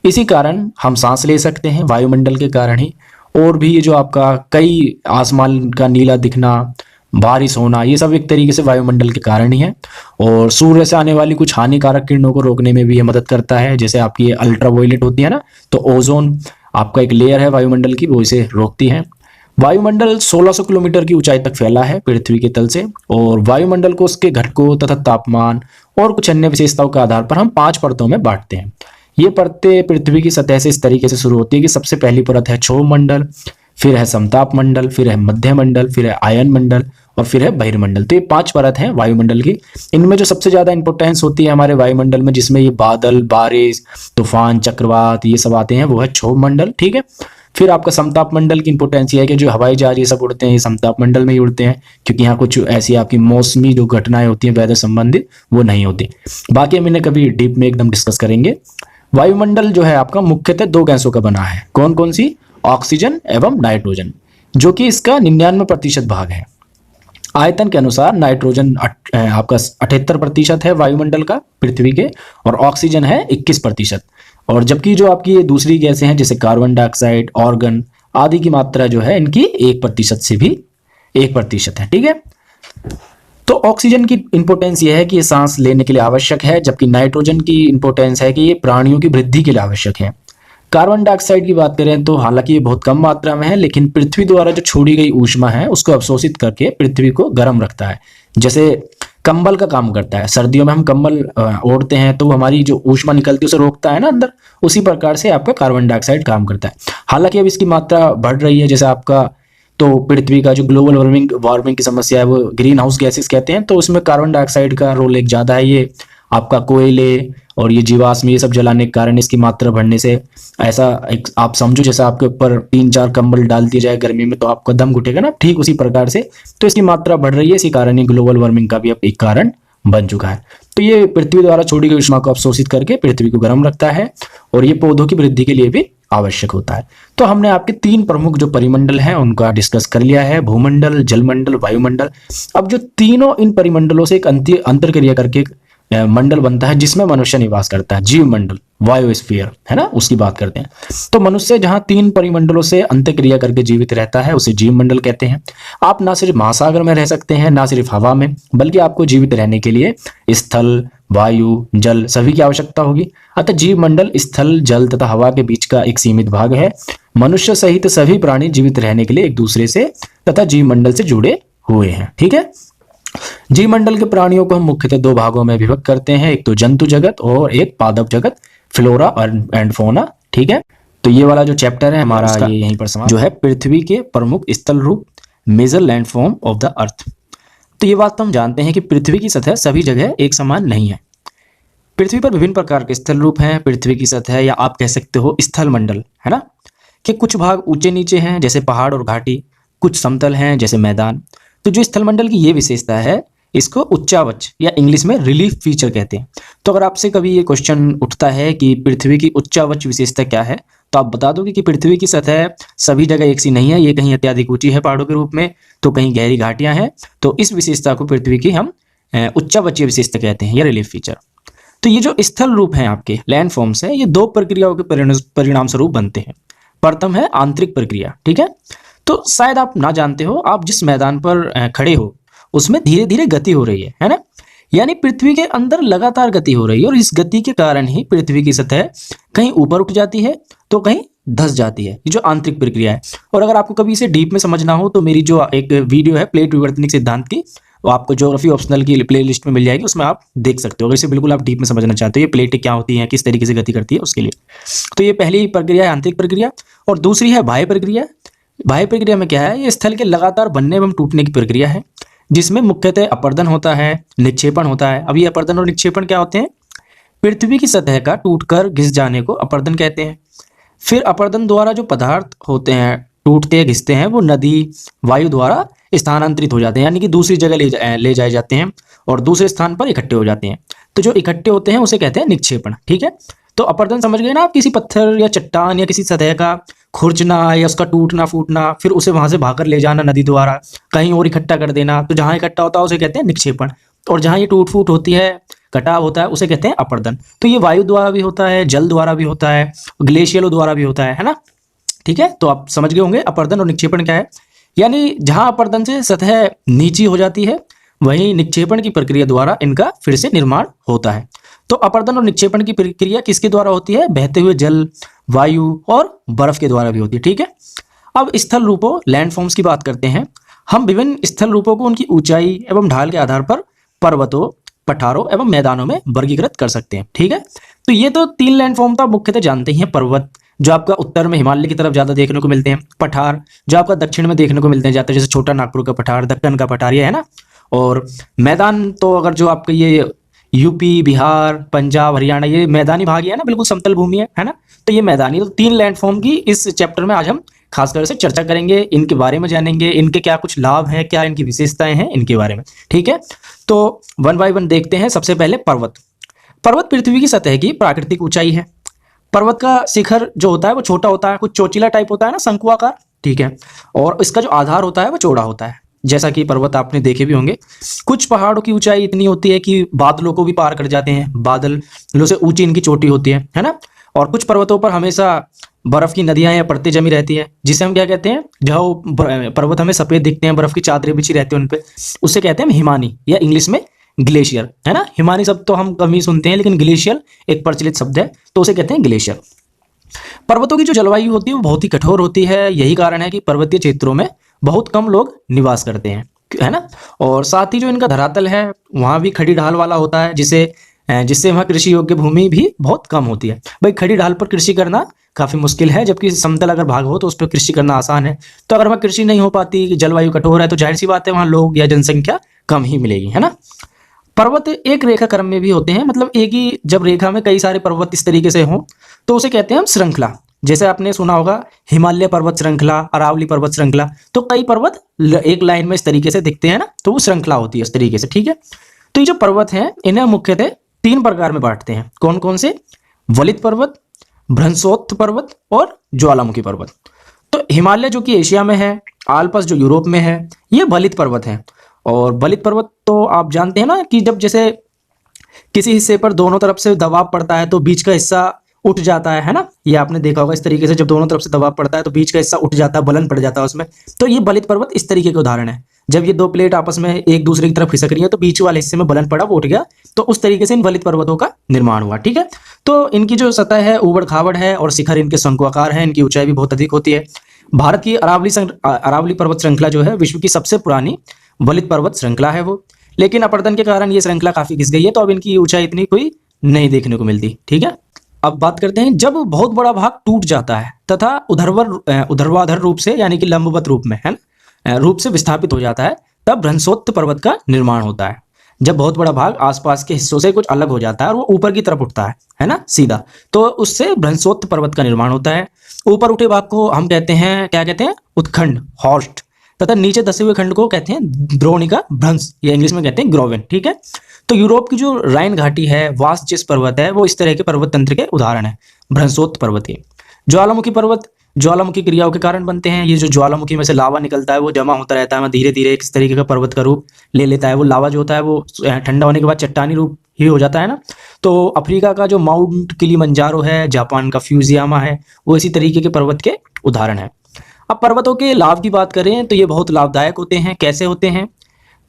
इसी कारण हम सांस ले सकते हैं वायुमंडल के कारण ही। और भी ये जो आपका कई आसमान का नीला दिखना, बारिश होना, ये सब एक तरीके से वायुमंडल के कारण ही है। और सूर्य से आने वाली कुछ हानिकारक किरणों को रोकने में भी ये मदद करता है, जैसे आपकी अल्ट्रावायलेट होती है ना, तो ओजोन आपका एक लेयर है वायुमंडल की, वो इसे रोकती है। वायुमंडल 1600 किलोमीटर की ऊंचाई तक फैला है पृथ्वी के तल से और वायुमंडल को उसके घटकों तथा तापमान और कुछ अन्य विशेषताओं के आधार पर हम 5 परतों में बांटते हैं। ये परतें पृथ्वी की सतह से इस तरीके से शुरू होती है कि सबसे पहली परत है क्षोभ मंडल, फिर है समताप मंडल, फिर है मध्य मंडल, फिर है आयन मंडल और फिर है बहिर्मंडल। तो ये 5 परत हैं वायुमंडल की। इनमें जो सबसे ज्यादा इंपोर्टेंस होती है हमारे वायुमंडल में, जिसमें ये बादल, बारिश, तूफान, चक्रवात ये सब आते हैं, वो है क्षोभ मंडल। ठीक है, फिर आपका समताप मंडल की इंपोर्टेंस ये है कि जो हवाई जहाज ये सब उड़ते हैं ये समताप मंडल में ही उड़ते हैं, क्योंकि यहाँ कुछ ऐसी आपकी मौसमी जो घटनाएं होती हैं वेदर संबंधित वो नहीं होती। बाकी हम इन्हें कभी डीप में एकदम डिस्कस करेंगे। वायुमंडल जो है आपका मुख्यतः 2 गैसों का बना है। कौन कौन सी? ऑक्सीजन एवं नाइट्रोजन, जो कि इसका 99% भाग है। आयतन के अनुसार नाइट्रोजन आपका 78% है वायुमंडल का पृथ्वी के, और ऑक्सीजन है 21%। और जबकि जो आपकी ये दूसरी गैसें हैं जैसे कार्बन डाइऑक्साइड, ऑर्गन आदि की मात्रा जो है इनकी 1% से भी 1% है। ठीक है, तो ऑक्सीजन की इंपोर्टेंस ये है कि ये सांस लेने के लिए आवश्यक है, जबकि नाइट्रोजन की इंपोर्टेंस है कि ये प्राणियों की वृद्धि के लिए आवश्यक है। कार्बन डाइऑक्साइड की बात करें तो हालांकि ये बहुत कम मात्रा में है, लेकिन पृथ्वी द्वारा जो छोड़ी गई ऊष्मा है उसको अवशोषित करके पृथ्वी को गर्म रखता है, जैसे कंबल का काम करता है। सर्दियों में हम कंबल ओढ़ते हैं तो हमारी जो ऊष्मा निकलती है उसे रोकता है ना अंदर, उसी प्रकार से आपका कार्बन डाइऑक्साइड काम करता है। हालांकि अब इसकी मात्रा बढ़ रही है, जैसे आपका तो पृथ्वी का जो ग्लोबल वार्मिंग की समस्या है वो ग्रीन हाउस गैसेस कहते हैं, तो उसमें कार्बन डाइऑक्साइड का रोल एक ज़्यादा है। ये आपका कोयले और ये जीवाश्म ये सब जलाने के कारण इसकी मात्रा बढ़ने से ऐसा एक आप समझो जैसे आपके ऊपर 3-4 कंबल डाल दिए जाए गर्मी में तो आपका दम घुटेगा ना, ठीक उसी प्रकार से तो इसकी मात्रा बढ़ रही है। इसी कारण ये ग्लोबल वार्मिंग का भी अब एक कारण बन चुका है। तो ये पृथ्वी द्वारा छोड़ी गई ऊष्मा को अवशोषित करके पृथ्वी को गर्म रखता है और ये पौधों की वृद्धि के लिए भी आवश्यक होता है। तो हमने आपके 3 प्रमुख जो परिमंडल हैं उनका डिस्कस कर लिया है, भूमंडल, जलमंडल, वायुमंडल। अब जो तीनों इन परिमंडलों से एक अंतर क्रिया करके मंडल बनता है जिसमें मनुष्य निवास करता है, जीव मंडल, बायोस्फीयर है ना, उसकी बात करते हैं। तो मनुष्य जहां 3 परिमंडलों से अंतःक्रिया करके जीवित रहता है उसे जीव मंडल कहते हैं। आप ना सिर्फ महासागर में रह सकते हैं, ना सिर्फ हवा में, बल्कि आपको जीवित रहने के लिए स्थल, वायु, जल सभी की आवश्यकता होगी। अतः जीव मंडल स्थल, जल तथा हवा के बीच का एक सीमित भाग है। मनुष्य सहित सभी प्राणी जीवित रहने के लिए एक दूसरे से तथा जीव मंडल से जुड़े हुए हैं। ठीक है, जीव मंडल के प्राणियों को हम मुख्यतः 2 भागों में विभक्त करते हैं, एक तो जंतु जगत और एक पादप जगत, फ्लोरा एंड फौना। ठीक है, तो ये वाला जो चैप्टर है हमारा ये यहीं पर समाप्त जो है पृथ्वी के प्रमुख स्थल रूप, major landform of the earth. तो ये बात तो हम जानते हैं कि पृथ्वी की सतह सभी जगह एक समान नहीं है। पृथ्वी पर विभिन्न प्रकार के स्थल रूप हैं। पृथ्वी की सतह या आप कह सकते हो स्थल मंडल है ना, कि कुछ भाग ऊंचे नीचे हैं जैसे पहाड़ और घाटी, कुछ समतल हैं जैसे मैदान। तो जो स्थल मंडल की ये विशेषता है इसको उच्चावच या इंग्लिश में रिलीफ फीचर कहते हैं। तो अगर आपसे कभी ये क्वेश्चन उठता है कि पृथ्वी की उच्चावच विशेषता क्या है, तो आप बता दोगे कि पृथ्वी की सतह सभी जगह एक सी नहीं है, ये कहीं अत्यधिक ऊंची है पहाड़ों के रूप में, तो कहीं गहरी घाटियां हैं। तो इस विशेषता को पृथ्वी की हम उच्चावचीय विशेषता कहते हैं या रिलीफ फीचर। तो ये जो स्थल रूप हैं आपके लैंड फॉर्म्स हैं, ये दो प्रक्रियाओं के परिणाम स्वरूप बनते हैं। प्रथम है आंतरिक प्रक्रिया, ठीक है। तो शायद आप ना जानते हो, आप जिस मैदान पर खड़े हो उसमें धीरे धीरे गति हो रही है ना, यानी पृथ्वी के अंदर लगातार गति हो रही है, और इस गति के कारण ही पृथ्वी की सतह कहीं ऊपर उठ जाती है तो कहीं धंस जाती है। ये जो आंतरिक प्रक्रिया है। और अगर आपको कभी इसे डीप में समझना हो तो मेरी जो एक वीडियो है प्लेट विवर्तनिक सिद्धांत की, वो आपको ज्योग्राफी ऑप्शनल की प्लेलिस्ट में मिल जाएगी, उसमें आप देख सकते हो। अगर इसे बिल्कुल आप डीप में समझना चाहते हो ये प्लेटें क्या होती हैं, किस तरीके से गति करती है, उसके लिए। तो ये पहली प्रक्रिया है आंतरिक प्रक्रिया, और दूसरी है बाह्य प्रक्रिया। बाह्य प्रक्रिया में क्या है, ये स्थल के लगातार बनने एवं टूटने की प्रक्रिया है, जिसमें मुख्यतः अपर्दन होता है, निक्षेपण होता है। अब ये अपर्दन और निक्षेपण क्या होते हैं? पृथ्वी की सतह का टूटकर घिस जाने को अपर्दन कहते हैं। फिर अपर्दन द्वारा जो पदार्थ होते हैं टूटते घिसते हैं, वो नदी वायु द्वारा स्थानांतरित हो जाते हैं, यानी कि दूसरी जगह ले जाए जाते हैं और दूसरे स्थान पर इकट्ठे हो जाते हैं। तो जो इकट्ठे होते हैं उसे कहते हैं निक्षेपण, ठीक है। तो अपर्दन समझ गए ना आप, किसी पत्थर या चट्टान या किसी सतह का खुरचना या उसका टूटना फूटना, फिर उसे वहां से भागकर ले जाना नदी द्वारा कहीं और इकट्ठा कर देना। तो जहां इकट्ठा होता है उसे कहते हैं निक्षेपण, और जहां ये टूट फूट होती है, कटाव होता है, उसे कहते हैं अपर्दन। तो ये वायु द्वारा भी होता है, जल द्वारा भी होता है, ग्लेशियरों द्वारा भी होता है ना, ठीक है। तो आप समझ गए होंगे अपर्दन और निक्षेपण क्या है। यानी जहां अपर्दन से सतह नीची हो जाती है, वहीं निक्षेपण की प्रक्रिया द्वारा इनका फिर से निर्माण होता है। तो अपर्दन और निक्षेपण की प्रक्रिया किसके द्वारा होती है? बहते हुए जल, वायु और बर्फ के द्वारा भी होती है, ठीक है। अब स्थल रूपों लैंडफॉर्म्स की बात करते हैं। हम विभिन्न स्थल रूपों को उनकी ऊंचाई एवं ढाल के आधार पर पर्वतों, पठारों एवं मैदानों में वर्गीकृत कर सकते हैं, ठीक है। तो ये तो तीन लैंडफॉर्म तो आप मुख्यतः जानते ही हैं। पर्वत जो आपका उत्तर में हिमालय की तरफ ज्यादा देखने को मिलते हैं, पठार जो आपका दक्षिण में देखने को मिलते हैं ज्यादा, जैसे छोटा नागपुर का पठार, दक्कन का पठार, ये है ना। और मैदान तो अगर जो आपका ये यूपी, बिहार, पंजाब, हरियाणा, ये मैदानी भाग है ना, बिल्कुल समतल भूमि है ना। तो ये मैदानी, तो तीन लैंडफॉर्म की इस चैप्टर में आज हम खासकर से चर्चा करेंगे, इनके बारे में जानेंगे, इनके क्या कुछ लाभ हैं, क्या इनकी विशेषताएं हैं, इनके बारे में, ठीक है। तो वन बाय वन देखते हैं। सबसे पहले पर्वत। पर्वत पृथ्वी की सतह की प्राकृतिक ऊंचाई है। पर्वत का शिखर जो होता है वो छोटा होता है, कुछ चोटीला टाइप होता है ना, शंकुआकार, ठीक है। और इसका जो आधार होता है वो चौड़ा होता है, जैसा कि पर्वत आपने देखे भी होंगे। कुछ पहाड़ों की ऊंचाई इतनी होती है कि बादलों को भी पार कर जाते हैं, बादलों से ऊंची इनकी चोटी होती है ना। और कुछ पर्वतों पर हमेशा बर्फ की नदियां या परतें जमी रहती है, जिसे हम क्या कहते हैं, जो पर्वत हमें सफेद दिखते हैं, बर्फ की चादरें बिछी रहती है उन पे, उससे कहते हैं हिमानी, या इंग्लिश में ग्लेशियर, है ना। हिमानी शब्द तो हम कम ही सुनते हैं, लेकिन ग्लेशियर एक प्रचलित शब्द है, तो उसे कहते हैं ग्लेशियर। पर्वतों की जो जलवायु होती है वो बहुत ही कठोर होती है। यही कारण है कि पर्वतीय क्षेत्रों में बहुत कम लोग निवास करते हैं, है ना। और साथ ही जो इनका धरातल है वहां भी खड़ी ढाल वाला होता है, जिससे वहाँ कृषि योग्य भूमि भी बहुत कम होती है। भाई खड़ी ढाल पर कृषि करना काफी मुश्किल है, जबकि समतल अगर भाग हो तो उस पर कृषि करना आसान है। तो अगर वहाँ कृषि नहीं हो पाती, जलवायु कठोर है, तो जाहिर सी बात है वहाँ लोग या जनसंख्या कम ही मिलेगी, है ना। पर्वत एक रेखा क्रम में भी होते हैं, मतलब एक ही जब रेखा में कई सारे पर्वत इस तरीके से हों तो उसे कहते हैं हम श्रृंखला। जैसे आपने सुना होगा हिमालय पर्वत श्रृंखला, अरावली पर्वत श्रृंखला, तो कई पर्वत एक लाइन में इस तरीके से दिखते हैं ना, तो वो श्रृंखला होती है इस तरीके से, ठीक है। तो ये जो पर्वत हैं इन्हें मुख्यतः तीन प्रकार में बांटते हैं। कौन कौन से? वलित पर्वत, भ्रंशोत्थ पर्वत और ज्वालामुखी पर्वत। तो हिमालय जो कि एशिया में है, आल्प्स जो यूरोप में है, ये वलित पर्वत है। और वलित पर्वत तो आप जानते हैं ना कि जब जैसे किसी हिस्से पर दोनों तरफ से दबाव पड़ता है तो बीच का हिस्सा उठ जाता है ना। ये आपने देखा होगा इस तरीके से, जब दोनों तरफ से दबाव पड़ता है तो बीच का हिस्सा उठ जाता है, बलन पड़ जाता है उसमें। तो ये वलित पर्वत इस तरीके के उदाहरण है। जब ये दो प्लेट आपस में एक दूसरे की तरफ खिसक रही है तो बीच वाले हिस्से में बलन पड़ा, वो उठ गया। तो उस तरीके से इन वलित पर्वतों का निर्माण हुआ, ठीक है। तो इनकी जो सतह है ऊबड़ खाबड़ है और शिखर इनके शंकुआकार है, इनकी ऊंचाई भी बहुत अधिक होती है। भारत की अरावली पर्वत श्रृंखला जो है विश्व की सबसे पुरानी वलित पर्वत श्रृंखला है वो, लेकिन अपर्दन के कारण ये श्रृंखला काफी घिस गई है, तो अब इनकी ऊंचाई इतनी कोई नहीं देखने को मिलती, ठीक है। अब बात करते हैं जब बहुत बड़ा भाग टूट जाता है तथा ऊर्ध्वाधर रूप से, यानी कि लंबवत रूप में, है ना, रूप से विस्थापित हो जाता है, तब भ्रंशोत्थ पर्वत का निर्माण होता है। जब बहुत बड़ा भाग आसपास के हिस्सों से कुछ अलग हो जाता है और वो ऊपर की तरफ उठता है ना, सीधा, तो उससे भ्रंशोत्थ पर्वत का निर्माण होता है। ऊपर उठे भाग को हम कहते हैं, क्या कहते हैं, उत्खंड, हॉर्स्ट, तथा नीचे धसे हुए खंड को कहते हैं द्रोणिका भ्रंश, या इंग्लिश में कहते हैं ग्रोवेन, ठीक है। तो यूरोप की जो राइन घाटी है, वास्जिस पर्वत है, वो इस तरह के पर्वत तंत्र के उदाहरण है, भ्रंशोत्थ पर्वत है। ज्वालामुखी पर्वत ज्वालामुखी क्रियाओं के कारण बनते हैं। ये जो ज्वालामुखी में से लावा निकलता है वो जमा होता रहता है, धीरे धीरे इस तरीके का पर्वत का रूप ले लेता है। वो लावा जो होता है वो ठंडा होने के बाद चट्टानी रूप ही हो जाता है ना। तो अफ्रीका का जो माउंट किलिमंजारो है, जापान का फ्यूजियामा है, वो इसी तरीके के पर्वत के उदाहरण है। अब पर्वतों के लाभ की बात करें तो ये बहुत लाभदायक होते हैं। कैसे होते हैं?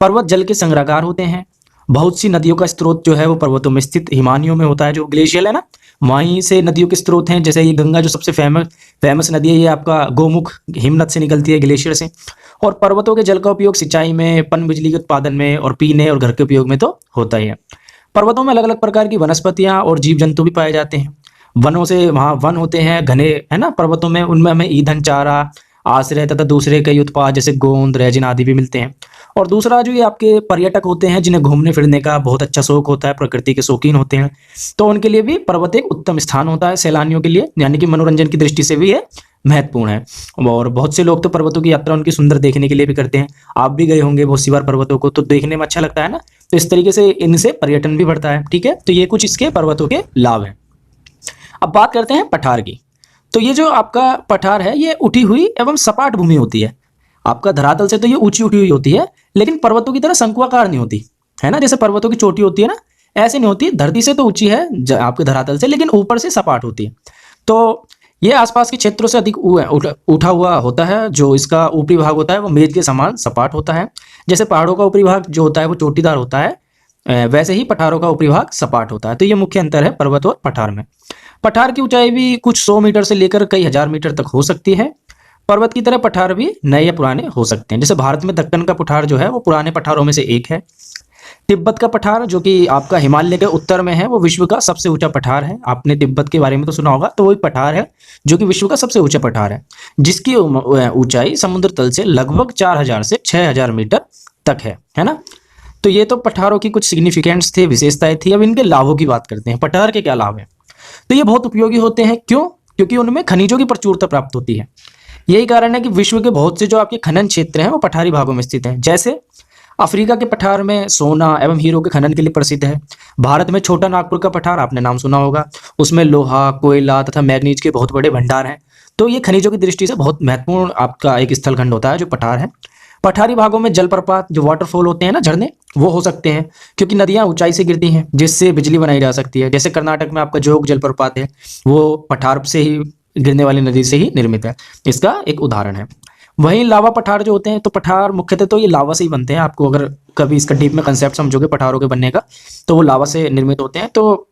पर्वत जल के संग्रहकार होते हैं। बहुत सी नदियों का स्रोत जो है वो पर्वतों में स्थित हिमानियों में होता है, जो ग्लेशियल है ना, वहीं से नदियों के स्रोत हैं। जैसे ये गंगा जो सबसे फेमस नदी है, ये आपका गोमुख हिमनद से निकलती है, ग्लेशियर से। और पर्वतों के जल का उपयोग सिंचाई में, पनबिजली के उत्पादन में और पीने और घर के उपयोग में तो होता ही है। पर्वतों में अलग अलग प्रकार की वनस्पतियां और जीव जंतु भी पाए जाते हैं। वनों से, वहाँ वन होते हैं घने, है ना, पर्वतों में, उनमें हमें ईंधन, चारा, आश्रय तथा दूसरे कई उत्पाद जैसे गोंद, रेजिन आदि भी मिलते हैं। और दूसरा जो ये आपके पर्यटक होते हैं, जिन्हें घूमने फिरने का बहुत अच्छा शौक होता है, प्रकृति के शौकीन होते हैं, तो उनके लिए भी पर्वत एक उत्तम स्थान होता है सैलानियों के लिए, यानी कि मनोरंजन की दृष्टि से भी ये महत्वपूर्ण है। और बहुत से लोग तो पर्वतों की यात्रा उनकी सुंदर देखने के लिए भी करते हैं। आप भी गए होंगे बहुत सी बार पर्वतों को, तो देखने में अच्छा लगता है ना। तो इस तरीके से इनसे पर्यटन भी बढ़ता है। ठीक है, तो ये कुछ इसके पर्वतों के लाभ हैं। अब बात करते हैं पठार की। तो ये जो आपका पठार है, ये उठी हुई एवं सपाट भूमि होती है। आपका धरातल से तो ये ऊंची उठी हुई होती है, लेकिन पर्वतों की तरह शंकुआकार नहीं होती, है ना। जैसे पर्वतों की चोटी होती है ना, ऐसे नहीं होती। धरती से तो ऊंची है आपके धरातल से, लेकिन ऊपर से सपाट होती है। तो ये आसपास के क्षेत्रों से अधिक उठा हुआ होता है। जो इसका ऊपरी भाग होता है वो मेज के समान सपाट होता है। जैसे पहाड़ों का ऊपरी भाग जो होता है वो चोटीदार होता है, वैसे ही पठारों का ऊपरी भाग सपाट होता है। तो ये मुख्य अंतर है पर्वत और पठार में। पठार की ऊंचाई भी कुछ 100 मीटर से लेकर कई हजार मीटर तक हो सकती है। पर्वत की तरह पठार भी नए या पुराने हो सकते हैं। जैसे भारत में दक्कन का पठार जो है वो पुराने पठारों में से एक है। तिब्बत का पठार जो कि आपका हिमालय के उत्तर में है, वो विश्व का सबसे ऊंचा पठार है। आपने तिब्बत के बारे में तो सुना होगा, तो वही पठार है जो कि विश्व का सबसे ऊंचा पठार है, जिसकी ऊंचाई समुद्र तल से लगभग 4000 से 6000 मीटर तक है ना। तो ये तो पठारों की कुछ सिग्निफिकेंट्स थे, विशेषताएं थी। अब इनके लाभों की बात करते हैं। पठार के क्या लाभ हैं? तो ये बहुत उपयोगी होते हैं। क्यों? क्योंकि उनमें खनिजों की प्रचुरता प्राप्त होती है। यही कारण है कि विश्व के बहुत से जो आपके खनन क्षेत्र हैं वो पठारी भागों में स्थित हैं। जैसे अफ्रीका के पठार में सोना एवं हीरो के खनन के लिए प्रसिद्ध है। भारत में छोटा नागपुर का पठार आपने नाम सुना होगा, उसमें लोहा, कोयला तथा मैग्नीज के बहुत बड़े भंडार हैं। तो ये खनिजों की दृष्टि से बहुत महत्वपूर्ण आपका एक स्थलखंड होता है जो पठार है। पठारी भागों में जलप्रपात, जो वाटरफॉल होते हैं ना, झरने, वो हो सकते हैं क्योंकि नदियां ऊंचाई से गिरती हैं, जिससे बिजली बनाई जा सकती है। जैसे कर्नाटक में आपका जोग जलप्रपात है, वो पठार से ही गिरने वाली नदी से ही निर्मित है। इसका एक उदाहरण है। वहीं लावा पठार जो होते हैं, तो पठार मुख्यतः तो ये लावा से ही बनते हैं। आपको अगर कभी इसका डीप में कंसेप्ट समझोगे पठारों के बनने का, तो वो लावा से निर्मित होते हैं। तो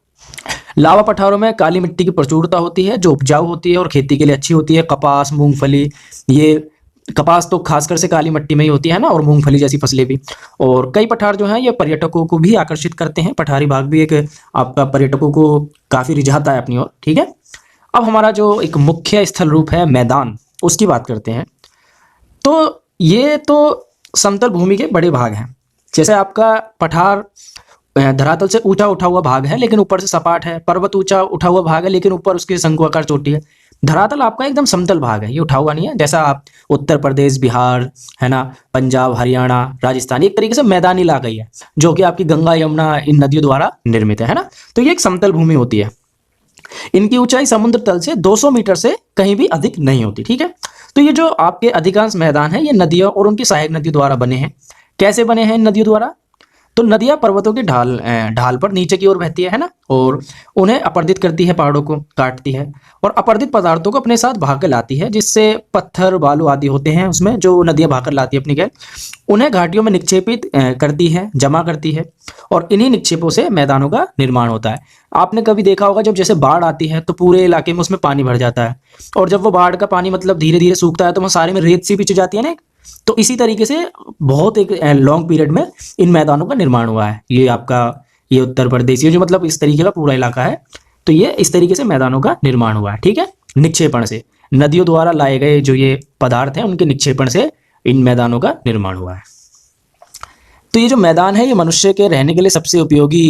लावा पठारों में काली मिट्टी की प्रचुरता होती है, जो उपजाऊ होती है और खेती के लिए अच्छी होती है। कपास, मूंगफली, ये कपास तो खासकर से काली मिट्टी में ही होती है ना, और मूंगफली जैसी फसलें भी। और कई पठार जो हैं ये पर्यटकों को भी आकर्षित करते हैं। पठारी भाग भी एक आपका पर्यटकों को काफी रिझाता है अपनी ओर। ठीक है, अब हमारा जो एक मुख्य स्थल रूप है मैदान, उसकी बात करते हैं। तो ये तो समतल भूमि के बड़े भाग हैं। जैसे आपका पठार धरातल से ऊंचा उठा हुआ भाग है, लेकिन ऊपर से सपाट है। पर्वत ऊंचा उठा हुआ भाग है, लेकिन ऊपर उसकी शंकुआकार चोटी है। धरातल आपका एकदम समतल भाग है, ये उठा हुआ नहीं है। जैसा आप उत्तर प्रदेश, बिहार, है ना, पंजाब, हरियाणा, राजस्थान, एक तरीके से मैदानी इलाका ही है, जो कि आपकी गंगा, यमुना, इन नदियों द्वारा निर्मित है ना। तो ये एक समतल भूमि होती है। इनकी ऊंचाई समुद्र तल से 200 मीटर से कहीं भी अधिक नहीं होती। ठीक है, तो ये जो आपके अधिकांश मैदान है, ये नदियों और उनकी सहायक नदियों द्वारा बने हैं। कैसे बने हैं इन नदियों द्वारा? तो नदियां पर्वतों की ढाल पर नीचे की ओर बहती है ना, और उन्हें अपर्दित करती है, पहाड़ों को काटती है और अपर्दित पदार्थों को अपने साथ भाकर लाती है, जिससे पत्थर, बालू आदि होते हैं उसमें, जो नदियां भाकर लाती है अपनी गैर, उन्हें घाटियों में निक्षेपित करती है, जमा करती है, और इन्हीं निक्षेपों से मैदानों का निर्माण होता है। आपने कभी देखा होगा, जब जैसे बाढ़ आती है तो पूरे इलाके में उसमें पानी भर जाता है, और जब वो बाढ़ का पानी मतलब धीरे धीरे सूखता है तो वहाँ सारे में रेत सी बिछ जाती है ना। तो इसी तरीके से बहुत एक लॉन्ग पीरियड में इन मैदानों का निर्माण हुआ है। ये आपका ये उत्तर प्रदेश, ये जो मतलब इस तरीके का पूरा इलाका है, तो ये इस तरीके से मैदानों का निर्माण हुआ है। ठीक है, निक्षेपण से, नदियों द्वारा लाए गए जो ये पदार्थ हैं उनके निक्षेपण से इन मैदानों का निर्माण हुआ है। तो ये जो मैदान है, ये मनुष्य के रहने के लिए सबसे उपयोगी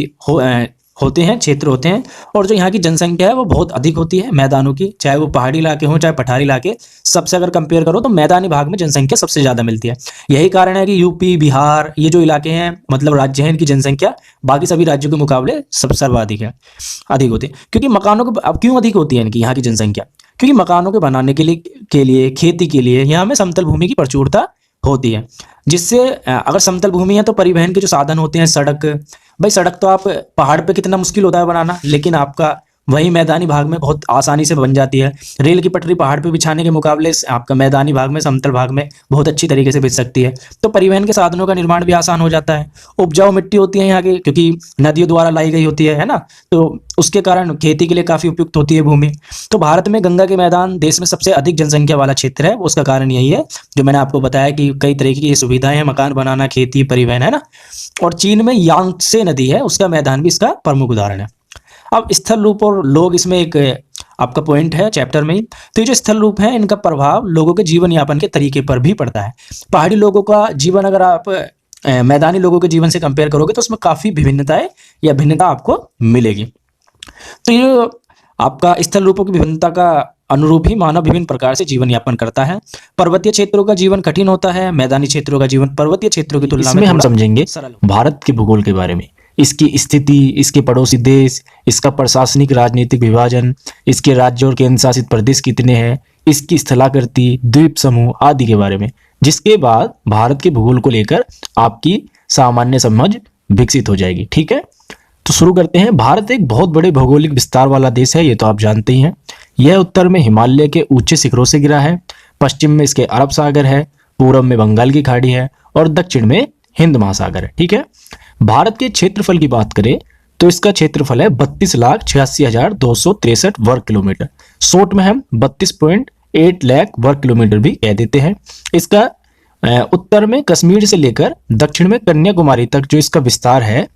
होते हैं, क्षेत्र होते हैं। और जो यहाँ की जनसंख्या है वो बहुत अधिक होती है मैदानों की, चाहे वो पहाड़ी इलाके हों चाहे पठारी इलाके, सबसे अगर कंपेयर करो तो मैदानी भाग में जनसंख्या सबसे ज़्यादा मिलती है। यही कारण है कि यूपी, बिहार, ये जो इलाके हैं, मतलब राज्य हैं, इनकी जनसंख्या बाकी सभी राज्यों के मुकाबले सर्वाधिक है, अधिक होती है। क्योंकि मकानों को अब क्यों अधिक होती है इनकी यहाँ की जनसंख्या? क्योंकि मकानों के बनाने के लिए खेती के लिए यहाँ में समतल भूमि की प्रचुरता होती है, जिससे अगर समतल भूमि है तो परिवहन के जो साधन होते हैं, सड़क, भाई सड़क तो आप पहाड़ पे कितना मुश्किल होता है बनाना, लेकिन आपका वही मैदानी भाग में बहुत आसानी से बन जाती है। रेल की पटरी पहाड़ पे बिछाने के मुकाबले आपका मैदानी भाग में, समतल भाग में बहुत अच्छी तरीके से बिछ सकती है। तो परिवहन के साधनों का निर्माण भी आसान हो जाता है। उपजाऊ मिट्टी होती है यहाँ की, क्योंकि नदियों द्वारा लाई गई होती है ना, तो उसके कारण खेती के लिए काफ़ी उपयुक्त होती है भूमि। तो भारत में गंगा के मैदान देश में सबसे अधिक जनसंख्या वाला क्षेत्र है। उसका कारण यही है जो मैंने आपको बताया कि कई तरीके की सुविधाएं हैं, मकान बनाना, खेती, परिवहन, है ना। और चीन में यांगत्से नदी है, उसका मैदान भी इसका प्रमुख उदाहरण है। अब स्थल रूप और लोग, इसमें एक आपका पॉइंट है चैप्टर में ही। तो ये जो स्थल रूप है, इनका प्रभाव लोगों के जीवन यापन के तरीके पर भी पड़ता है। पहाड़ी लोगों का जीवन अगर आप मैदानी लोगों के जीवन से कंपेयर करोगे तो उसमें काफ़ी विभिन्नताएं या भिन्नता आपको मिलेगी। तो ये आपका स्थल रूपों की विभिन्नता का अनुरूप ही मानव विभिन्न प्रकार से जीवन यापन करता है। पर्वतीय क्षेत्रों का जीवन कठिन होता है, मैदानी क्षेत्रों का जीवन पर्वतीय क्षेत्रों की तुलना में हम थोड़ा समझेंगे सरल। भारत के भूगोल के बारे में, इसकी स्थिति, इसके पड़ोसी देश, इसका प्रशासनिक राजनीतिक विभाजन, इसके राज्य और केंद्र शासित प्रदेश कितने हैं, इसकी स्थलाकृति, द्वीप समूह आदि के बारे में, जिसके बाद भारत के भूगोल को लेकर आपकी सामान्य समझ विकसित हो जाएगी। ठीक है, तो शुरू करते हैं। भारत एक बहुत बड़े भौगोलिक विस्तार वाला देश है, ये तो आप जानते ही हैं। यह उत्तर में हिमालय के ऊंचे शिखरों से घिरा है, पश्चिम में इसके अरब सागर है, पूर्व में बंगाल की खाड़ी है और दक्षिण में हिंद महासागर है। ठीक है, भारत के क्षेत्रफल की बात करें तो इसका क्षेत्रफल है 32,86,263 वर्ग किलोमीटर। शॉर्ट में हम 32.8 लाख वर्ग किलोमीटर भी कह देते हैं। इसका उत्तर में कश्मीर से लेकर दक्षिण में कन्याकुमारी तक जो इसका विस्तार है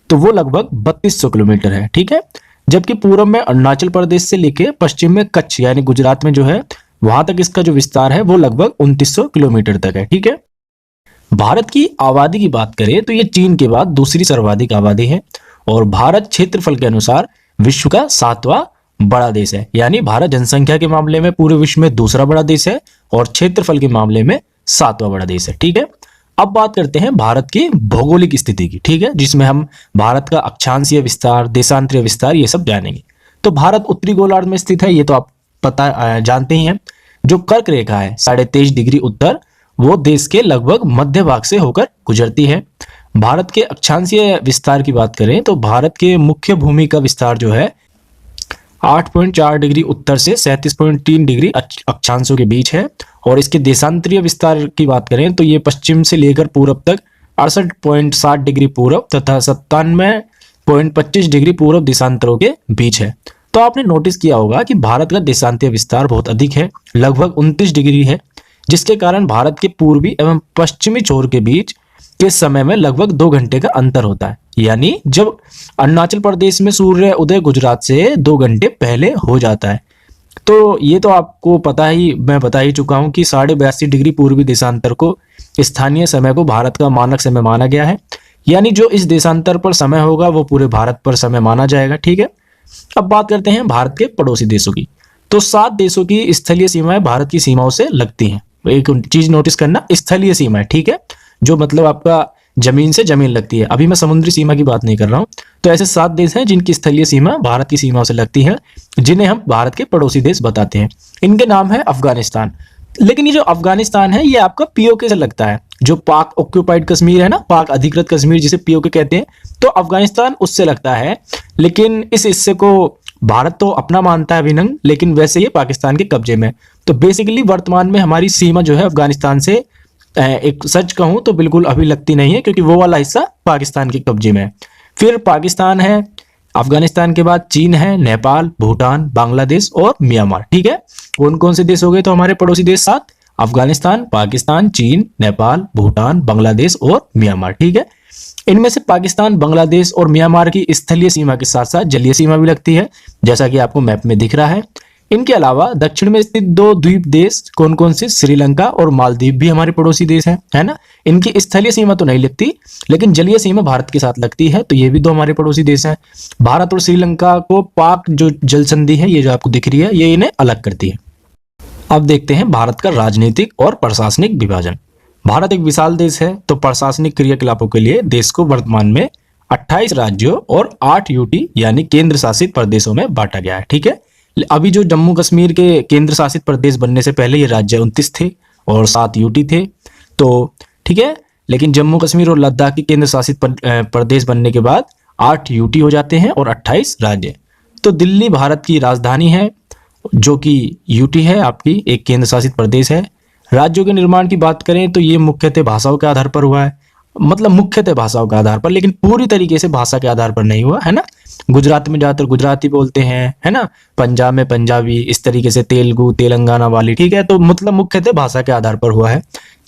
तो वो लगभग 3200 किलोमीटर है। ठीक है, जबकि पूर्व में अरुणाचल प्रदेश से लेकर पश्चिम में कच्छ यानी गुजरात में जो है वहां तक इसका जो विस्तार है वो लगभग 2900 किलोमीटर तक है। ठीक है, भारत की आबादी की बात करें तो ये चीन के बाद दूसरी सर्वाधिक आबादी है और भारत क्षेत्रफल के अनुसार विश्व का 7वां बड़ा देश है। यानी भारत जनसंख्या के मामले में पूरे विश्व में दूसरा बड़ा देश है और क्षेत्रफल के मामले में 7वां बड़ा देश है। ठीक है, अब बात करते हैं भारत की भौगोलिक स्थिति की। ठीक है, जिसमें हम भारत का अक्षांशीय विस्तार, देशांतरीय विस्तार ये सब जानेंगे। तो भारत उत्तरी गोलार्ध में स्थित है, ये तो आप जानते ही हैं। जो कर्क रेखा है 23.5 डिग्री उत्तर, वो देश के लगभग मध्य भाग से होकर गुजरती है। भारत के अक्षांशीय विस्तार की बात करें तो भारत के मुख्य भूमि का विस्तार जो है 8.4 डिग्री उत्तर से 37.3 डिग्री अक्षांशों के बीच है और इसके देशांतरीय विस्तार की बात करें तो ये पश्चिम से लेकर पूर्व तक 68.7 डिग्री पूर्व तथा 97.25 डिग्री पूर्व देशांतरों के बीच है। तो आपने नोटिस किया होगा कि भारत का देशांतरीय विस्तार बहुत अधिक है, लगभग 29 डिग्री है, जिसके कारण भारत के पूर्वी एवं पश्चिमी छोर के बीच के समय में लगभग 2 घंटे का अंतर होता है। यानी जब अरुणाचल प्रदेश में सूर्य उदय गुजरात से 2 घंटे पहले हो जाता है। तो ये तो आपको पता ही, मैं बता ही चुका हूं कि 82.5 डिग्री पूर्वी देशांतर को स्थानीय समय को भारत का मानक समय माना गया है। यानी जो इस देशांतर पर समय होगा वो पूरे भारत पर समय माना जाएगा। ठीक है, अब बात करते हैं भारत के पड़ोसी देशों की। तो 7 देशों की स्थलीय सीमाएं भारत की सीमाओं से लगती हैं। एक चीज नोटिस करना, स्थलीय सीमा है। ठीक है, जो मतलब आपका जमीन से जमीन लगती है। अभी मैं समुद्री सीमा की बात नहीं कर रहा हूं। तो ऐसे 7 देश हैं जिनकी स्थलीय सीमा भारत की सीमाओं से लगती है, जिन्हें हम भारत के पड़ोसी देश बताते हैं। इनके नाम है अफगानिस्तान। लेकिन ये जो अफगानिस्तान है ये आपका पीओके से लगता है। जो पाक ऑक्यूपाइड कश्मीर है ना, पाक अधिकृत कश्मीर जिसे पीओके कहते हैं, तो अफगानिस्तान उससे लगता है। लेकिन इस हिस्से को भारत तो अपना मानता है अभिन्न, लेकिन वैसे ये पाकिस्तान के कब्जे में। तो बेसिकली वर्तमान में हमारी सीमा जो है अफगानिस्तान से एक सच कहूं तो बिल्कुल अभी लगती नहीं है, क्योंकि वो वाला हिस्सा पाकिस्तान के कब्जे में है। फिर पाकिस्तान है, अफगानिस्तान के बाद चीन है, नेपाल, भूटान, बांग्लादेश और म्यांमार। ठीक है, कौन कौन से देश हो गए तो हमारे पड़ोसी देश 7? अफगानिस्तान, पाकिस्तान, चीन, नेपाल, भूटान, बांग्लादेश और म्यांमार। ठीक है, इनमें से पाकिस्तान, बांग्लादेश और म्यांमार की स्थलीय सीमा के साथ साथ जलीय सीमा भी लगती है, जैसा कि आपको मैप में दिख रहा है। इनके अलावा दक्षिण में स्थित 2 द्वीप देश कौन कौन से, श्रीलंका और मालदीव भी हमारे पड़ोसी देश हैं, है ना। इनकी स्थलीय सीमा तो नहीं लगती, लेकिन जलीय सीमा भारत के साथ लगती है, तो ये भी 2 हमारे पड़ोसी देश हैं। भारत और श्रीलंका को पाक जो जल संधि है, ये जो आपको दिख रही है, ये इन्हें अलग करती है। अब देखते हैं भारत का राजनीतिक और प्रशासनिक विभाजन। भारत एक विशाल देश है, तो प्रशासनिक क्रियाकलापों के लिए देश को वर्तमान में 28 राज्यों और 8 यूटी यानी केंद्र शासित प्रदेशों में बांटा गया है। ठीक है, अभी जो जम्मू कश्मीर के केंद्र शासित प्रदेश बनने से पहले ये राज्य 29 थे और 7 यूटी थे। तो ठीक है, लेकिन जम्मू कश्मीर और लद्दाख की केंद्र शासित प्रदेश बनने के बाद 8 यूटी हो जाते हैं और 28 राज्य। तो दिल्ली भारत की राजधानी है जो कि यूटी है, आपकी एक केंद्र शासित प्रदेश है। राज्यों के निर्माण की बात करें तो ये मुख्यतः भाषाओं के आधार पर हुआ है, मतलब मुख्यतः भाषाओं के आधार पर, लेकिन पूरी तरीके से भाषा के आधार पर नहीं हुआ है ना। गुजरात में ज़्यादातर गुजराती बोलते हैं, है ना, पंजाब में पंजाबी, इस तरीके से तेलुगु तेलंगाना वाली, ठीक है। तो मतलब मुख्यतः भाषा के आधार पर हुआ है।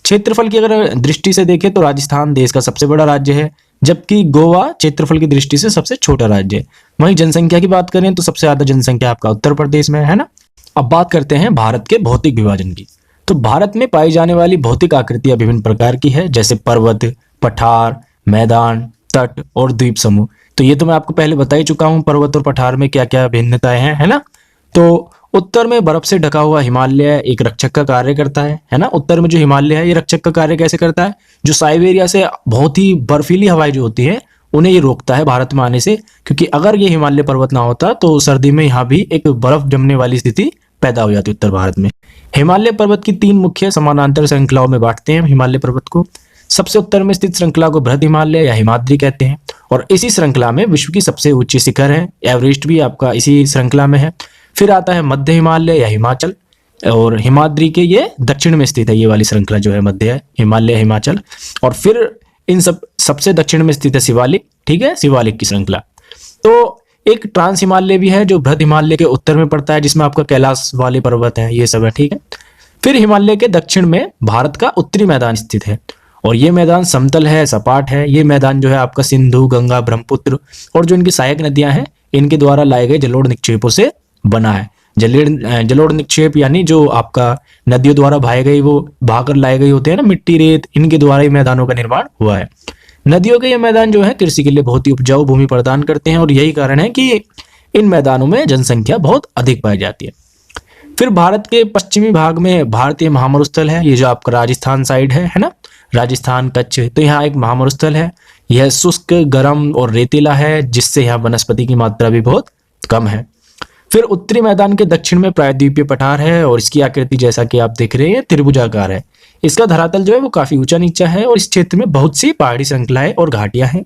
क्षेत्रफल की अगर दृष्टि से देखें तो राजस्थान देश का सबसे बड़ा राज्य है, जबकि गोवा क्षेत्रफल की दृष्टि से सबसे छोटा राज्य है। वहीं जनसंख्या की बात करें तो सबसे ज्यादा जनसंख्या आपका उत्तर प्रदेश में है ना। अब बात करते हैं भारत के भौतिक विभाजन की। तो भारत में पाई जाने वाली भौतिक आकृतियां विभिन्न प्रकार की है, जैसे पर्वत, पठार, मैदान, तट और द्वीप समूह। तो ये तो मैं आपको पहले बता ही चुका हूँ, पर्वत और पठार में क्या क्या भिन्नताएं हैं, है ना। तो उत्तर में बर्फ से ढका हुआ हिमालय एक रक्षक का कार्य करता है ना। उत्तर में जो हिमालय है ये रक्षक का कार्य कैसे करता है, जो साइबेरिया से बहुत ही बर्फीली हवाएं जो होती है उन्हें ये रोकता है भारत में आने से, क्योंकि अगर ये हिमालय पर्वत ना होता तो सर्दी में यहाँ भी एक बर्फ जमने वाली स्थिति पैदा हो जाती उत्तर भारत में। हिमालय पर्वत की 3 मुख्य समानांतर श्रृंखलाओं में बांटते हैं हिमालय पर्वत को। सबसे उत्तर में स्थित श्रृंखला को बृहद हिमालय या हिमाद्री कहते हैं, और इसी श्रृंखला में विश्व की सबसे ऊंची शिखर है एवरेस्ट भी आपका इसी श्रृंखला में है। फिर आता है मध्य हिमालय या हिमाचल, और हिमाद्री के ये दक्षिण में स्थित है, ये वाली श्रृंखला जो है मध्य हिमालय हिमाचल। और फिर इन सबसे दक्षिण में स्थित है शिवालिक, ठीक है, शिवालिक की श्रृंखला। तो एक ट्रांस हिमालय भी है जो बृहद हिमालय के उत्तर में पड़ता है, जिसमें आपका कैलाश वाले पर्वत है, ये सब है, ठीक है। फिर हिमालय के दक्षिण में भारत का उत्तरी मैदान स्थित है, और ये मैदान समतल है, सपाट है। ये मैदान जो है आपका सिंधु, गंगा, ब्रह्मपुत्र और जो इनकी सहायक नदियां हैं इनके द्वारा लाए गए जलोढ़ निक्षेपों से बना है। जलोढ़ निक्षेप यानी जो आपका नदियों द्वारा भाए गए, वो बहाकर लाए गए होते हैं ना, मिट्टी रेत, इनके द्वारा ही मैदानों का निर्माण हुआ है। नदियों के ये मैदान जो है कृषि के लिए बहुत ही उपजाऊ भूमि प्रदान करते हैं, और यही कारण है कि इन मैदानों में जनसंख्या बहुत अधिक पाई जाती है। फिर भारत के पश्चिमी भाग में भारतीय महामरुस्थल है, ये जो आपका राजस्थान साइड है ना, राजस्थान कच्छ, तो यहाँ एक महामरुस्थल है। यह शुष्क, गर्म और रेतीला है, जिससे यहाँ वनस्पति की मात्रा भी बहुत कम है। फिर उत्तरी मैदान के दक्षिण में प्रायद्वीपीय पठार है, और इसकी आकृति जैसा कि आप देख रहे हैं त्रिभुजाकार है। इसका धरातल जो है वो काफी ऊंचा नीचा है, और इस क्षेत्र में बहुत सी पहाड़ी श्रृंखलाएं और घाटियां हैं।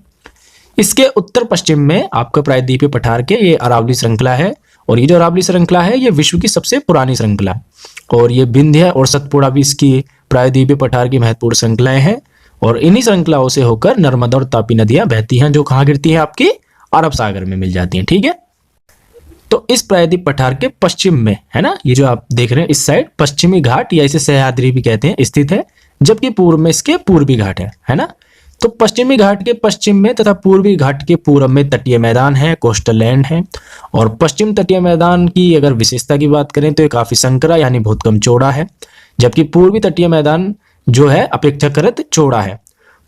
इसके उत्तर पश्चिम में आपका प्रायद्वीपीय पठार के ये अरावली श्रृंखला है, और ये जो अरावली श्रृंखला है ये विश्व की सबसे पुरानी श्रृंखला है, और ये विंध्य और सतपुड़ा भी इसकी प्रायद्वीपीय पठार की महत्वपूर्ण श्रृंखलाएं हैं। और इन्हीं श्रृंखलाओं से होकर नर्मदा और तापी नदियां बहती हैं, जो कहाँ गिरती हैं, आपकी अरब सागर में मिल जाती हैं, ठीक है। तो इस प्रायद्वीप पठार के पश्चिम में है ना, ये जो आप देख रहे हैं इस साइड पश्चिमी घाट या इसे सह्याद्री भी कहते हैं स्थित है, जबकि पूर्व में इसके पूर्वी घाट है ना। तो पश्चिमी घाट के पश्चिम में तथा पूर्वी घाट के पूर्व में तटीय मैदान है, कोस्टल लैंड है। और पश्चिम तटीय मैदान की अगर विशेषता की बात करें तो ये काफी संकरा यानी बहुत कम चौड़ा है, जबकि पूर्वी तटीय मैदान जो है अपेक्षाकृत चौड़ा है।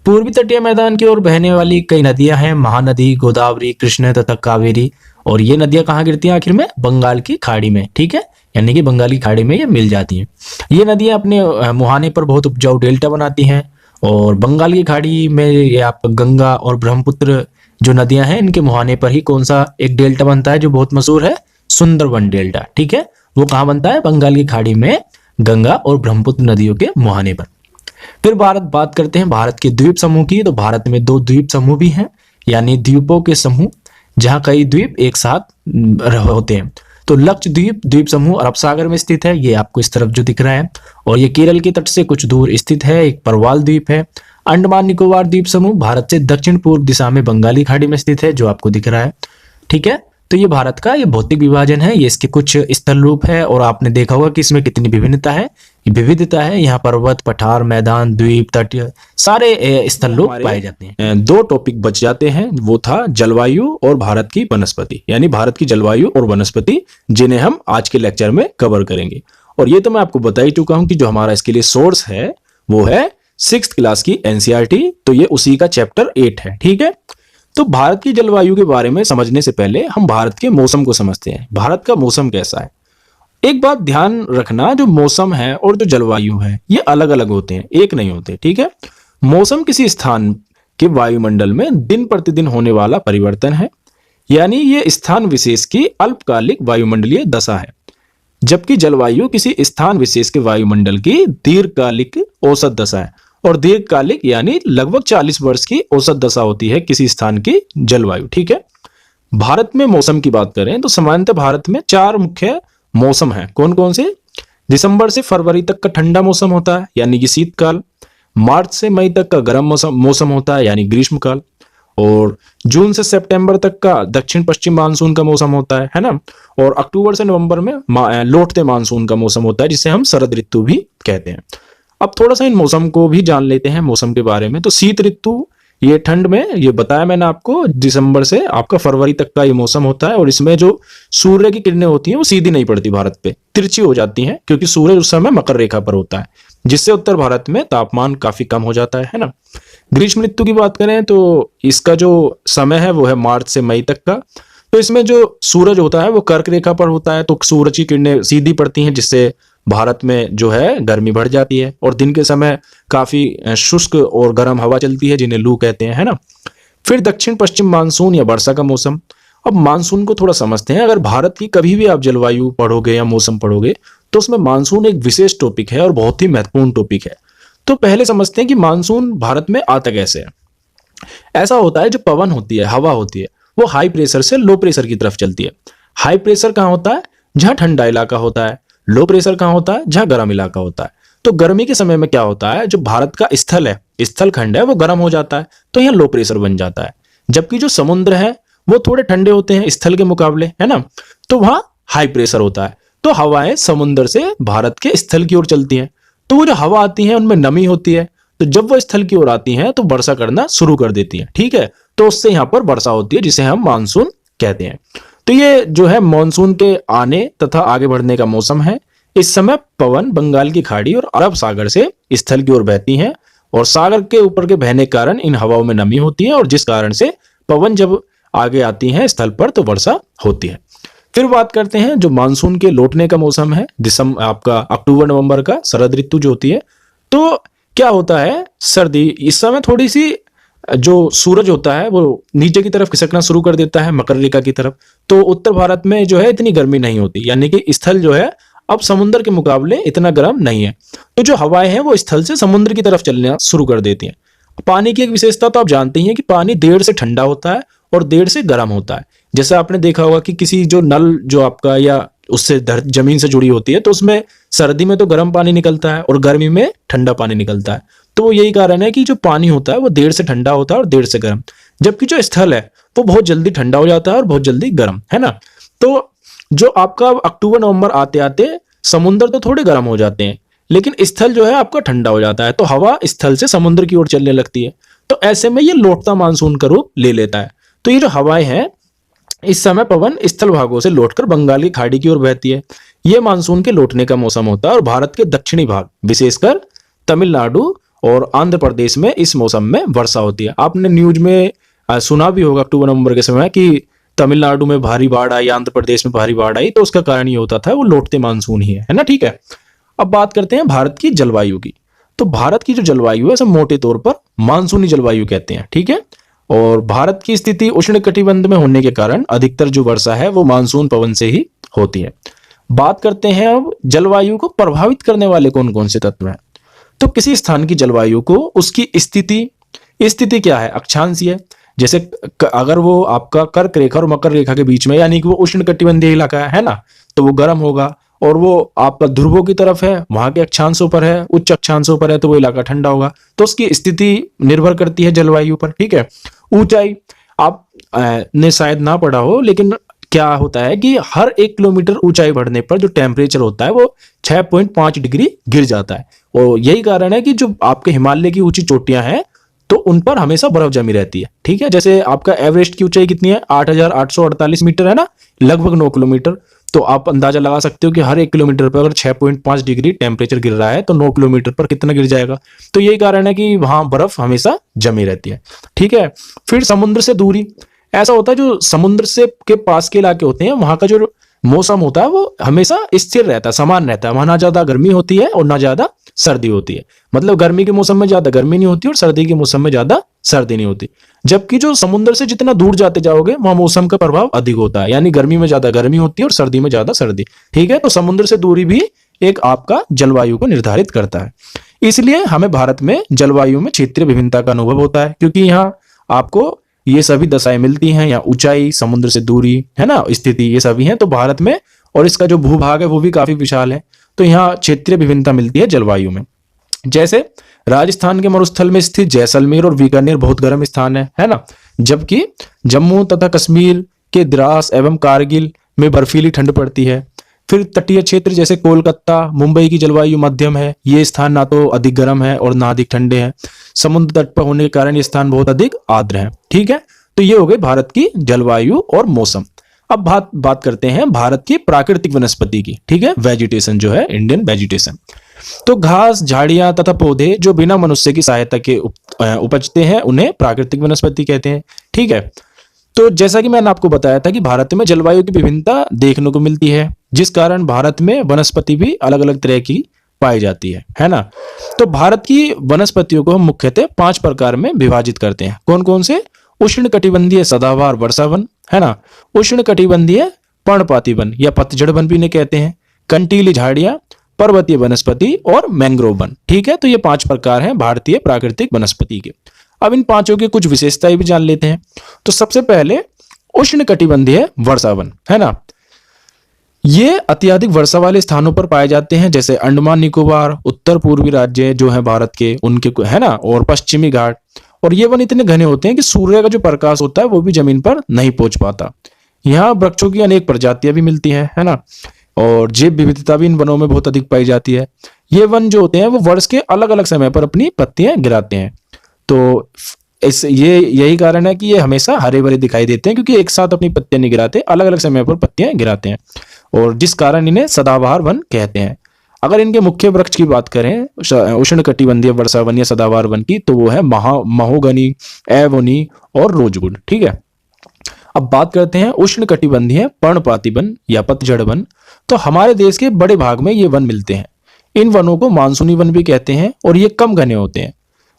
पूर्वी तटीय मैदान की ओर बहने वाली कई नदियां हैं, महानदी, गोदावरी, कृष्ण तथा कावेरी, और ये नदियां कहाँ गिरती हैं आखिर में, बंगाल की खाड़ी में, ठीक है, यानी कि बंगाल की खाड़ी में ये मिल जाती हैं। ये नदियां अपने मुहाने पर बहुत उपजाऊ डेल्टा बनाती हैं, और बंगाल की खाड़ी में ये आप गंगा और ब्रह्मपुत्र जो नदियां हैं इनके मुहाने पर ही कौन सा एक डेल्टा बनता है जो बहुत मशहूर है, सुंदरबन डेल्टा, ठीक है। वो कहाँ बनता है, बंगाल की खाड़ी में गंगा और ब्रह्मपुत्र नदियों के मुहाने पर। फिर बात करते हैं भारत के द्वीप समूह की। तो भारत में 2 द्वीप समूह भी हैं, यानी द्वीपों के समूह, जहाँ कई द्वीप एक साथ होते हैं। तो लक्षद्वीप द्वीप समूह अरब सागर में स्थित है, ये आपको इस तरफ जो दिख रहा है, और ये केरल के तट से कुछ दूर स्थित है। एक परवाल द्वीप है। अंडमान निकोबार द्वीप समूह भारत से दक्षिण पूर्व दिशा में बंगाली खाड़ी में स्थित है, जो आपको दिख रहा है, ठीक है। तो ये भारत का ये भौतिक विभाजन है, ये इसके कुछ स्थल रूप है, और आपने देखा होगा कि इसमें कितनी विभिन्नता है, विविधता है। यहाँ पर्वत, पठार, मैदान, द्वीप, तट सारे स्थल रूप पाए जाते हैं। 2 टॉपिक बच जाते हैं, वो था जलवायु और भारत की वनस्पति, यानी भारत की जलवायु और वनस्पति, जिन्हें हम आज के लेक्चर में कवर करेंगे। और ये तो मैं आपको बता ही चुका हूं कि जो हमारा इसके लिए सोर्स है वो है 6th क्लास की NCERT, तो ये उसी का चैप्टर 8 है, ठीक है। तो भारत की जलवायु के बारे में समझने से पहले हम भारत के मौसम को समझते हैं। भारत का मौसम कैसा है। एक बात ध्यान रखना, जो मौसम है और जो जलवायु है ये अलग अलग होते हैं, एक नहीं होते, ठीक है। मौसम किसी स्थान के वायुमंडल में दिन प्रतिदिन होने वाला परिवर्तन है, यानी ये स्थान विशेष की अल्पकालिक वायुमंडलीय दशा है, जबकि जलवायु किसी स्थान विशेष के वायुमंडल की दीर्घकालिक औसत दशा है। और दीर्घकालिक यानी लगभग 40 वर्ष की औसत दशा होती है किसी स्थान की जलवायु। ठीक है, भारत में मौसम की बात करें तो सामान्यतः भारत में 4 मुख्य मौसम हैं। कौन कौन से? दिसंबर से फरवरी तक का ठंडा मौसम होता है यानी कि शीतकाल, मार्च से मई तक का गर्म मौसम होता है यानी ग्रीष्मकाल, और जून से सितंबर तक का दक्षिण पश्चिम मानसून का मौसम होता है ना, और अक्टूबर से नवंबर में लौटते मानसून का मौसम होता है जिसे हम शरद ऋतु भी कहते हैं। अब थोड़ा सा इन मौसम को भी जान लेते हैं, मौसम के बारे में। तो शीत ऋतु, ये ठंड में, ये बताया मैंने आपको, दिसंबर से आपका फरवरी तक का ये मौसम होता है, और इसमें जो सूर्य की किरणें होती हैं वो सीधी नहीं पड़ती भारत पे, तिरछी हो जाती हैं, क्योंकि सूर्य उस समय मकर रेखा पर होता है, जिससे उत्तर भारत में तापमान काफी कम हो जाता है ना। ग्रीष्म ऋतु की बात करें तो इसका जो समय है वो है मार्च से मई तक का। तो इसमें जो सूरज होता है वो कर्क रेखा पर होता है, तो सूरज की किरणें सीधी पड़ती हैं, जिससे भारत में जो है गर्मी बढ़ जाती है, और दिन के समय काफी शुष्क और गर्म हवा चलती है, जिन्हें लू कहते हैं, है ना। फिर दक्षिण पश्चिम मानसून या वर्षा का मौसम। अब मानसून को थोड़ा समझते हैं। अगर भारत की कभी भी आप जलवायु पढ़ोगे या मौसम पढ़ोगे तो उसमें मानसून एक विशेष टॉपिक है और बहुत ही महत्वपूर्ण टॉपिक है। तो पहले समझते हैं कि मानसून भारत में आता कैसे है। ऐसा होता है, जो पवन होती है, हवा होती है, वो हाई प्रेशर से लो प्रेशर की तरफ चलती है। हाई प्रेशर कहाँ होता है? जहाँ ठंडा इलाका होता है। लो प्रेशर कहाँ होता है? जहाँ गर्म इलाका होता है। तो गर्मी के समय में क्या होता है, जो भारत का स्थल है, स्थल खंड है, वो गर्म हो जाता है, तो यहाँ लो प्रेशर बन जाता है। जबकि जो समुद्र है वो थोड़े ठंडे होते हैं स्थल के मुकाबले, है ना, तो वहां हाई प्रेशर होता है। तो हवाएं समुद्र से भारत के स्थल की ओर चलती हैं, तो वो जो हवा आती है उनमें नमी होती है, तो जब वो स्थल की ओर आती हैं तो वर्षा करना शुरू कर देती हैं। ठीक है, तो उससे यहाँ पर वर्षा होती है, जिसे हम मानसून कहते हैं। तो ये जो है मानसून के आने तथा आगे बढ़ने का मौसम है। इस समय पवन बंगाल की खाड़ी और अरब सागर से स्थल की ओर बहती हैं, और सागर के ऊपर के बहने के कारण इन हवाओं में नमी होती है, और जिस कारण से पवन जब आगे आती हैं स्थल पर तो वर्षा होती है। फिर बात करते हैं जो मानसून के लौटने का मौसम है, आपका अक्टूबर नवंबर का शरद ऋतु जो होती है। तो क्या होता है, सर्दी, इस समय थोड़ी सी जो सूरज होता है वो नीचे की तरफ खिसकना शुरू कर देता है, मकर रेखा की तरफ। तो उत्तर भारत में जो है इतनी गर्मी नहीं होती, यानी कि स्थल जो है अब समुद्र के मुकाबले इतना गर्म नहीं है। तो जो हवाएं हैं वो स्थल से समुद्र की तरफ चलना शुरू कर देती हैं। पानी की एक विशेषता तो आप जानते ही हैं कि पानी देर से ठंडा होता है और देर से गर्म होता है। जैसे आपने देखा होगा कि किसी जो नल जो आपका या उससे जमीन से जुड़ी होती है, तो उसमें सर्दी में तो गर्म पानी निकलता है और गर्मी में ठंडा पानी निकलता है। तो यही कारण है कि जो पानी होता है वो देर से ठंडा होता है और देर से गर्म, जबकि जो स्थल है वो बहुत जल्दी ठंडा हो जाता है और बहुत जल्दी गर्म, है ना। तो जो आपका अक्टूबर नवंबर आते आते समुद्र तो थोड़े गर्म हो जाते हैं, लेकिन स्थल जो है आपका ठंडा हो जाता है, तो हवा स्थल से समुद्र की ओर चलने लगती है। तो ऐसे में ये लौटता मानसून का रूप ले लेता है। तो ये जो हवाएं हैं, इस समय पवन स्थल भागों से लौटकर बंगाल की खाड़ी की ओर बहती है। ये मानसून के लौटने का मौसम होता है, और भारत के दक्षिणी भाग विशेषकर तमिलनाडु और आंध्र प्रदेश में इस मौसम में वर्षा होती है। आपने न्यूज में सुना भी होगा अक्टूबर नवंबर के समय कि तमिलनाडु में भारी बाढ़ आई, आंध्र प्रदेश में भारी बाढ़ आई, तो उसका कारण ये होता था वो लौटते मानसून ही है ना। ठीक है, अब बात करते हैं भारत की जलवायु की। तो भारत की जो जलवायु है सब मोटे तौर पर मानसूनी जलवायु कहते हैं। ठीक है, और भारत की स्थिति उष्ण कटिबंध में होने के कारण अधिकतर जो वर्षा है वो मानसून पवन से ही होती है। बात करते हैं अब जलवायु को प्रभावित करने वाले कौन कौन से तत्व हैं। तो किसी स्थान की जलवायु को उसकी स्थिति क्या है, अक्षांशीय है। जैसे अगर वो आपका कर्क रेखा और मकर रेखा के बीच में, यानी कि वो उष्ण कटिबंधीय इलाका है ना, तो वो गर्म होगा, और वो आपका ध्रुवों की तरफ है, वहां के अक्षांशों पर है, उच्च अक्षांशों पर है, तो वो इलाका ठंडा होगा। तो उसकी स्थिति निर्भर करती है जलवायु पर। ठीक है, ऊंचाई आप ने शायद ना पढ़ा हो, लेकिन क्या होता है कि हर 1 किलोमीटर ऊंचाई बढ़ने पर जो टेम्परेचर होता है वो 6.5 डिग्री गिर जाता है। और यही कारण है कि जो आपके हिमालय की ऊंची चोटियां हैं तो उन पर हमेशा बर्फ जमी रहती है। ठीक है, जैसे आपका एवरेस्ट की ऊंचाई कितनी है, 8,848 मीटर है ना, लगभग 9 किलोमीटर। तो आप अंदाजा लगा सकते हो कि हर 1 किलोमीटर पर अगर 6.5 डिग्री टेम्परेचर गिर रहा है तो 9 किलोमीटर पर कितना गिर जाएगा। तो यही कारण है कि वहां बर्फ हमेशा जमी रहती है। ठीक है, फिर समुद्र से दूरी, ऐसा होता है जो समुद्र से के पास के इलाके होते हैं वहां का जो मौसम होता है वो हमेशा स्थिर रहता है, समान रहता है। वहां ना ज्यादा गर्मी होती है और ना ज्यादा सर्दी होती है। मतलब गर्मी के मौसम में ज्यादा गर्मी नहीं होती और सर्दी के मौसम में ज्यादा सर्दी नहीं होती। जबकि जो समुद्र से जितना दूर जाते जाओगे वहां मौसम का प्रभाव अधिक होता है, यानी गर्मी में ज्यादा गर्मी होती है और सर्दी में ज्यादा सर्दी। ठीक है, तो समुद्र से दूरी भी एक आपका जलवायु को निर्धारित करता है। इसलिए हमें भारत में जलवायु में क्षेत्रीय विभिन्नता का अनुभव होता है, क्योंकि यहाँ आपको ये सभी दशाएं मिलती हैं। यहाँ ऊंचाई, समुद्र से दूरी, है ना, स्थिति, ये सभी हैं तो भारत में, और इसका जो भूभाग है वो भी काफी विशाल है, तो यहाँ क्षेत्रीय विभिन्नता मिलती है जलवायु में। जैसे राजस्थान के मरुस्थल में स्थित जैसलमेर और बीकानेर बहुत गर्म स्थान है ना, जबकि जम्मू तथा कश्मीर के द्रास एवं कारगिल में बर्फीली ठंड पड़ती है। फिर तटीय क्षेत्र जैसे कोलकाता, मुंबई की जलवायु मध्यम है, ये स्थान ना तो अधिक गर्म है और ना अधिक ठंडे हैं। समुद्र तट पर होने के कारण ये स्थान बहुत अधिक आर्द्र है। ठीक है, तो ये हो गई भारत की जलवायु और मौसम। अब बात करते हैं भारत की प्राकृतिक वनस्पति की। ठीक है, वेजिटेशन जो है, इंडियन वेजिटेशन। तो घास, झाड़ियां तथा पौधे जो बिना मनुष्य की सहायता के उपजते हैं उन्हें प्राकृतिक वनस्पति कहते हैं। ठीक है, तो जैसा कि मैंने आपको बताया था कि भारत में जलवायु की विभिन्नता देखने को मिलती है, जिस कारण भारत में वनस्पति भी अलग अलग तरह की पाई जाती है ना। तो भारत की वनस्पतियों को हम मुख्यतः 5 प्रकार में विभाजित करते हैं। कौन कौन से? उष्ण कटिबंधीय सदाबहार वर्षा वन, है ना, उष्ण कटिबंधीय पर्णपाती वन या पतझड़ वन भी इन्हें कहते हैं, कंटीली झाड़ियां, पर्वतीय वनस्पति और मैंग्रोव वन। ठीक है, तो ये 5 प्रकार हैं भारतीय प्राकृतिक वनस्पति के। अब इन 5 की कुछ विशेषताएं भी जान लेते हैं। तो सबसे पहले उष्ण कटिबंधीय वर्षा वन, है ना, ये अत्यधिक वर्षा वाले स्थानों पर पाए जाते हैं, जैसे अंडमान निकोबार, उत्तर पूर्वी राज्य जो है भारत के, उनके, है ना, और पश्चिमी घाट। और ये वन इतने घने होते हैं कि सूर्य का जो प्रकाश होता है वो भी जमीन पर नहीं पहुंच पाता। यहाँ वृक्षों की अनेक प्रजातियां भी मिलती हैं, है ना, और जैव विविधता भी इन वनों में बहुत अधिक पाई जाती है। ये वन जो होते हैं वो वर्ष के अलग अलग समय पर अपनी पत्तियां गिराते हैं। तो यही कारण है कि ये हमेशा हरे भरे दिखाई देते हैं, क्योंकि एक साथ अपनी पत्तियां नहीं गिराते, अलग अलग समय पर पत्तियां गिराते हैं, और जिस कारण इन्हें सदाबहार वन कहते हैं। अगर इनके मुख्य वृक्ष की बात करें उष्ण कटिबंधीय वर्षा वन या सदाबहार वन की, तो वो है महोगनी, एवोनी और रोजवुड। ठीक है, अब बात करते हैं उष्ण कटिबंधीय पर्णपाती वन या पतझड़ वन। तो हमारे देश के बड़े भाग में ये वन मिलते हैं। इन वनों को मानसूनी वन भी कहते हैं, और ये कम घने होते हैं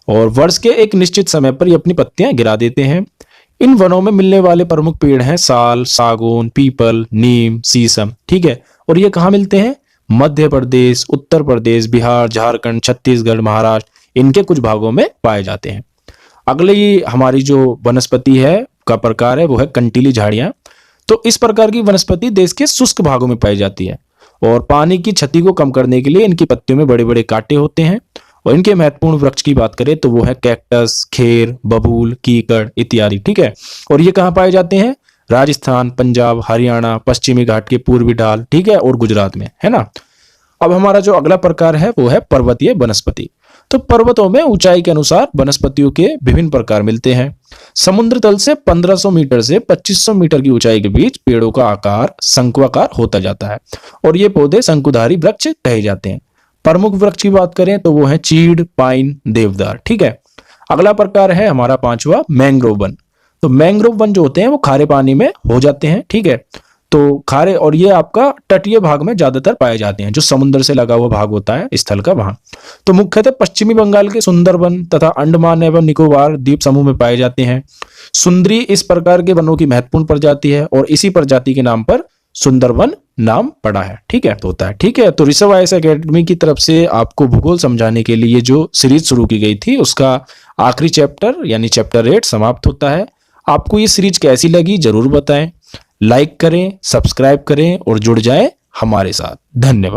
और वर्ष के एक निश्चित समय पर ये अपनी पत्तियां गिरा देते हैं। इन वनों में मिलने वाले प्रमुख पेड़ हैं साल, सागौन, पीपल, नीम, शीशम। ठीक है, और ये कहाँ मिलते हैं? मध्य प्रदेश, उत्तर प्रदेश, बिहार, झारखंड, छत्तीसगढ़, महाराष्ट्र, इनके कुछ भागों में पाए जाते हैं। अगली हमारी जो वनस्पति है का प्रकार है वो है कंटीली झाड़ियां। तो इस प्रकार की वनस्पति देश के शुष्क भागों में पाई जाती है, और पानी की क्षति को कम करने के लिए इनकी पत्तियों में बड़े बड़े कांटे होते हैं। और इनके महत्वपूर्ण वृक्ष की बात करें तो वो है कैक्टस, खेर, बबूल, कीकड़ इत्यादि। ठीक है, और ये कहाँ पाए जाते हैं? राजस्थान, पंजाब, हरियाणा, पश्चिमी घाट के पूर्वी ढाल, ठीक है, और गुजरात में, है ना। अब हमारा जो अगला प्रकार है वो है पर्वतीय वनस्पति। तो पर्वतों में ऊंचाई के अनुसार वनस्पतियों के विभिन्न प्रकार मिलते हैं। समुद्र तल से 1500 मीटर से 2500 मीटर की ऊंचाई के बीच पेड़ों का आकार शंक्वाकार होता जाता है, और ये पौधे शंकुधारी वृक्ष कहे जाते हैं। प्रमुख वृक्ष की बात करें तो वो है चीड़, पाइन, देवदार। ठीक है, अगला प्रकार है हमारा 5वां मैंग्रोव वन। तो मैंग्रोव वन जो होते हैं वो खारे पानी में हो जाते हैं। ठीक है, तो खारे, और ये आपका तटीय भाग में ज्यादातर पाए जाते हैं, जो समुद्र से लगा हुआ भाग होता है स्थल का, वहां। तो मुख्यतः पश्चिमी बंगाल के सुंदरवन तथा अंडमान एवं निकोबार द्वीप समूह में पाए जाते हैं। सुंदरी इस प्रकार के वनों की महत्वपूर्ण प्रजाति है, और इसी प्रजाति के नाम पर सुंदरवन नाम पड़ा है। ठीक है, तो होता है। ठीक है, तो ऋषभ आईएएस एकेडमी की तरफ से आपको भूगोल समझाने के लिए जो सीरीज शुरू की गई थी उसका आखिरी चैप्टर यानी चैप्टर 8 समाप्त होता है। आपको ये सीरीज कैसी लगी जरूर बताएं, लाइक करें, सब्सक्राइब करें और जुड़ जाएं हमारे साथ। धन्यवाद।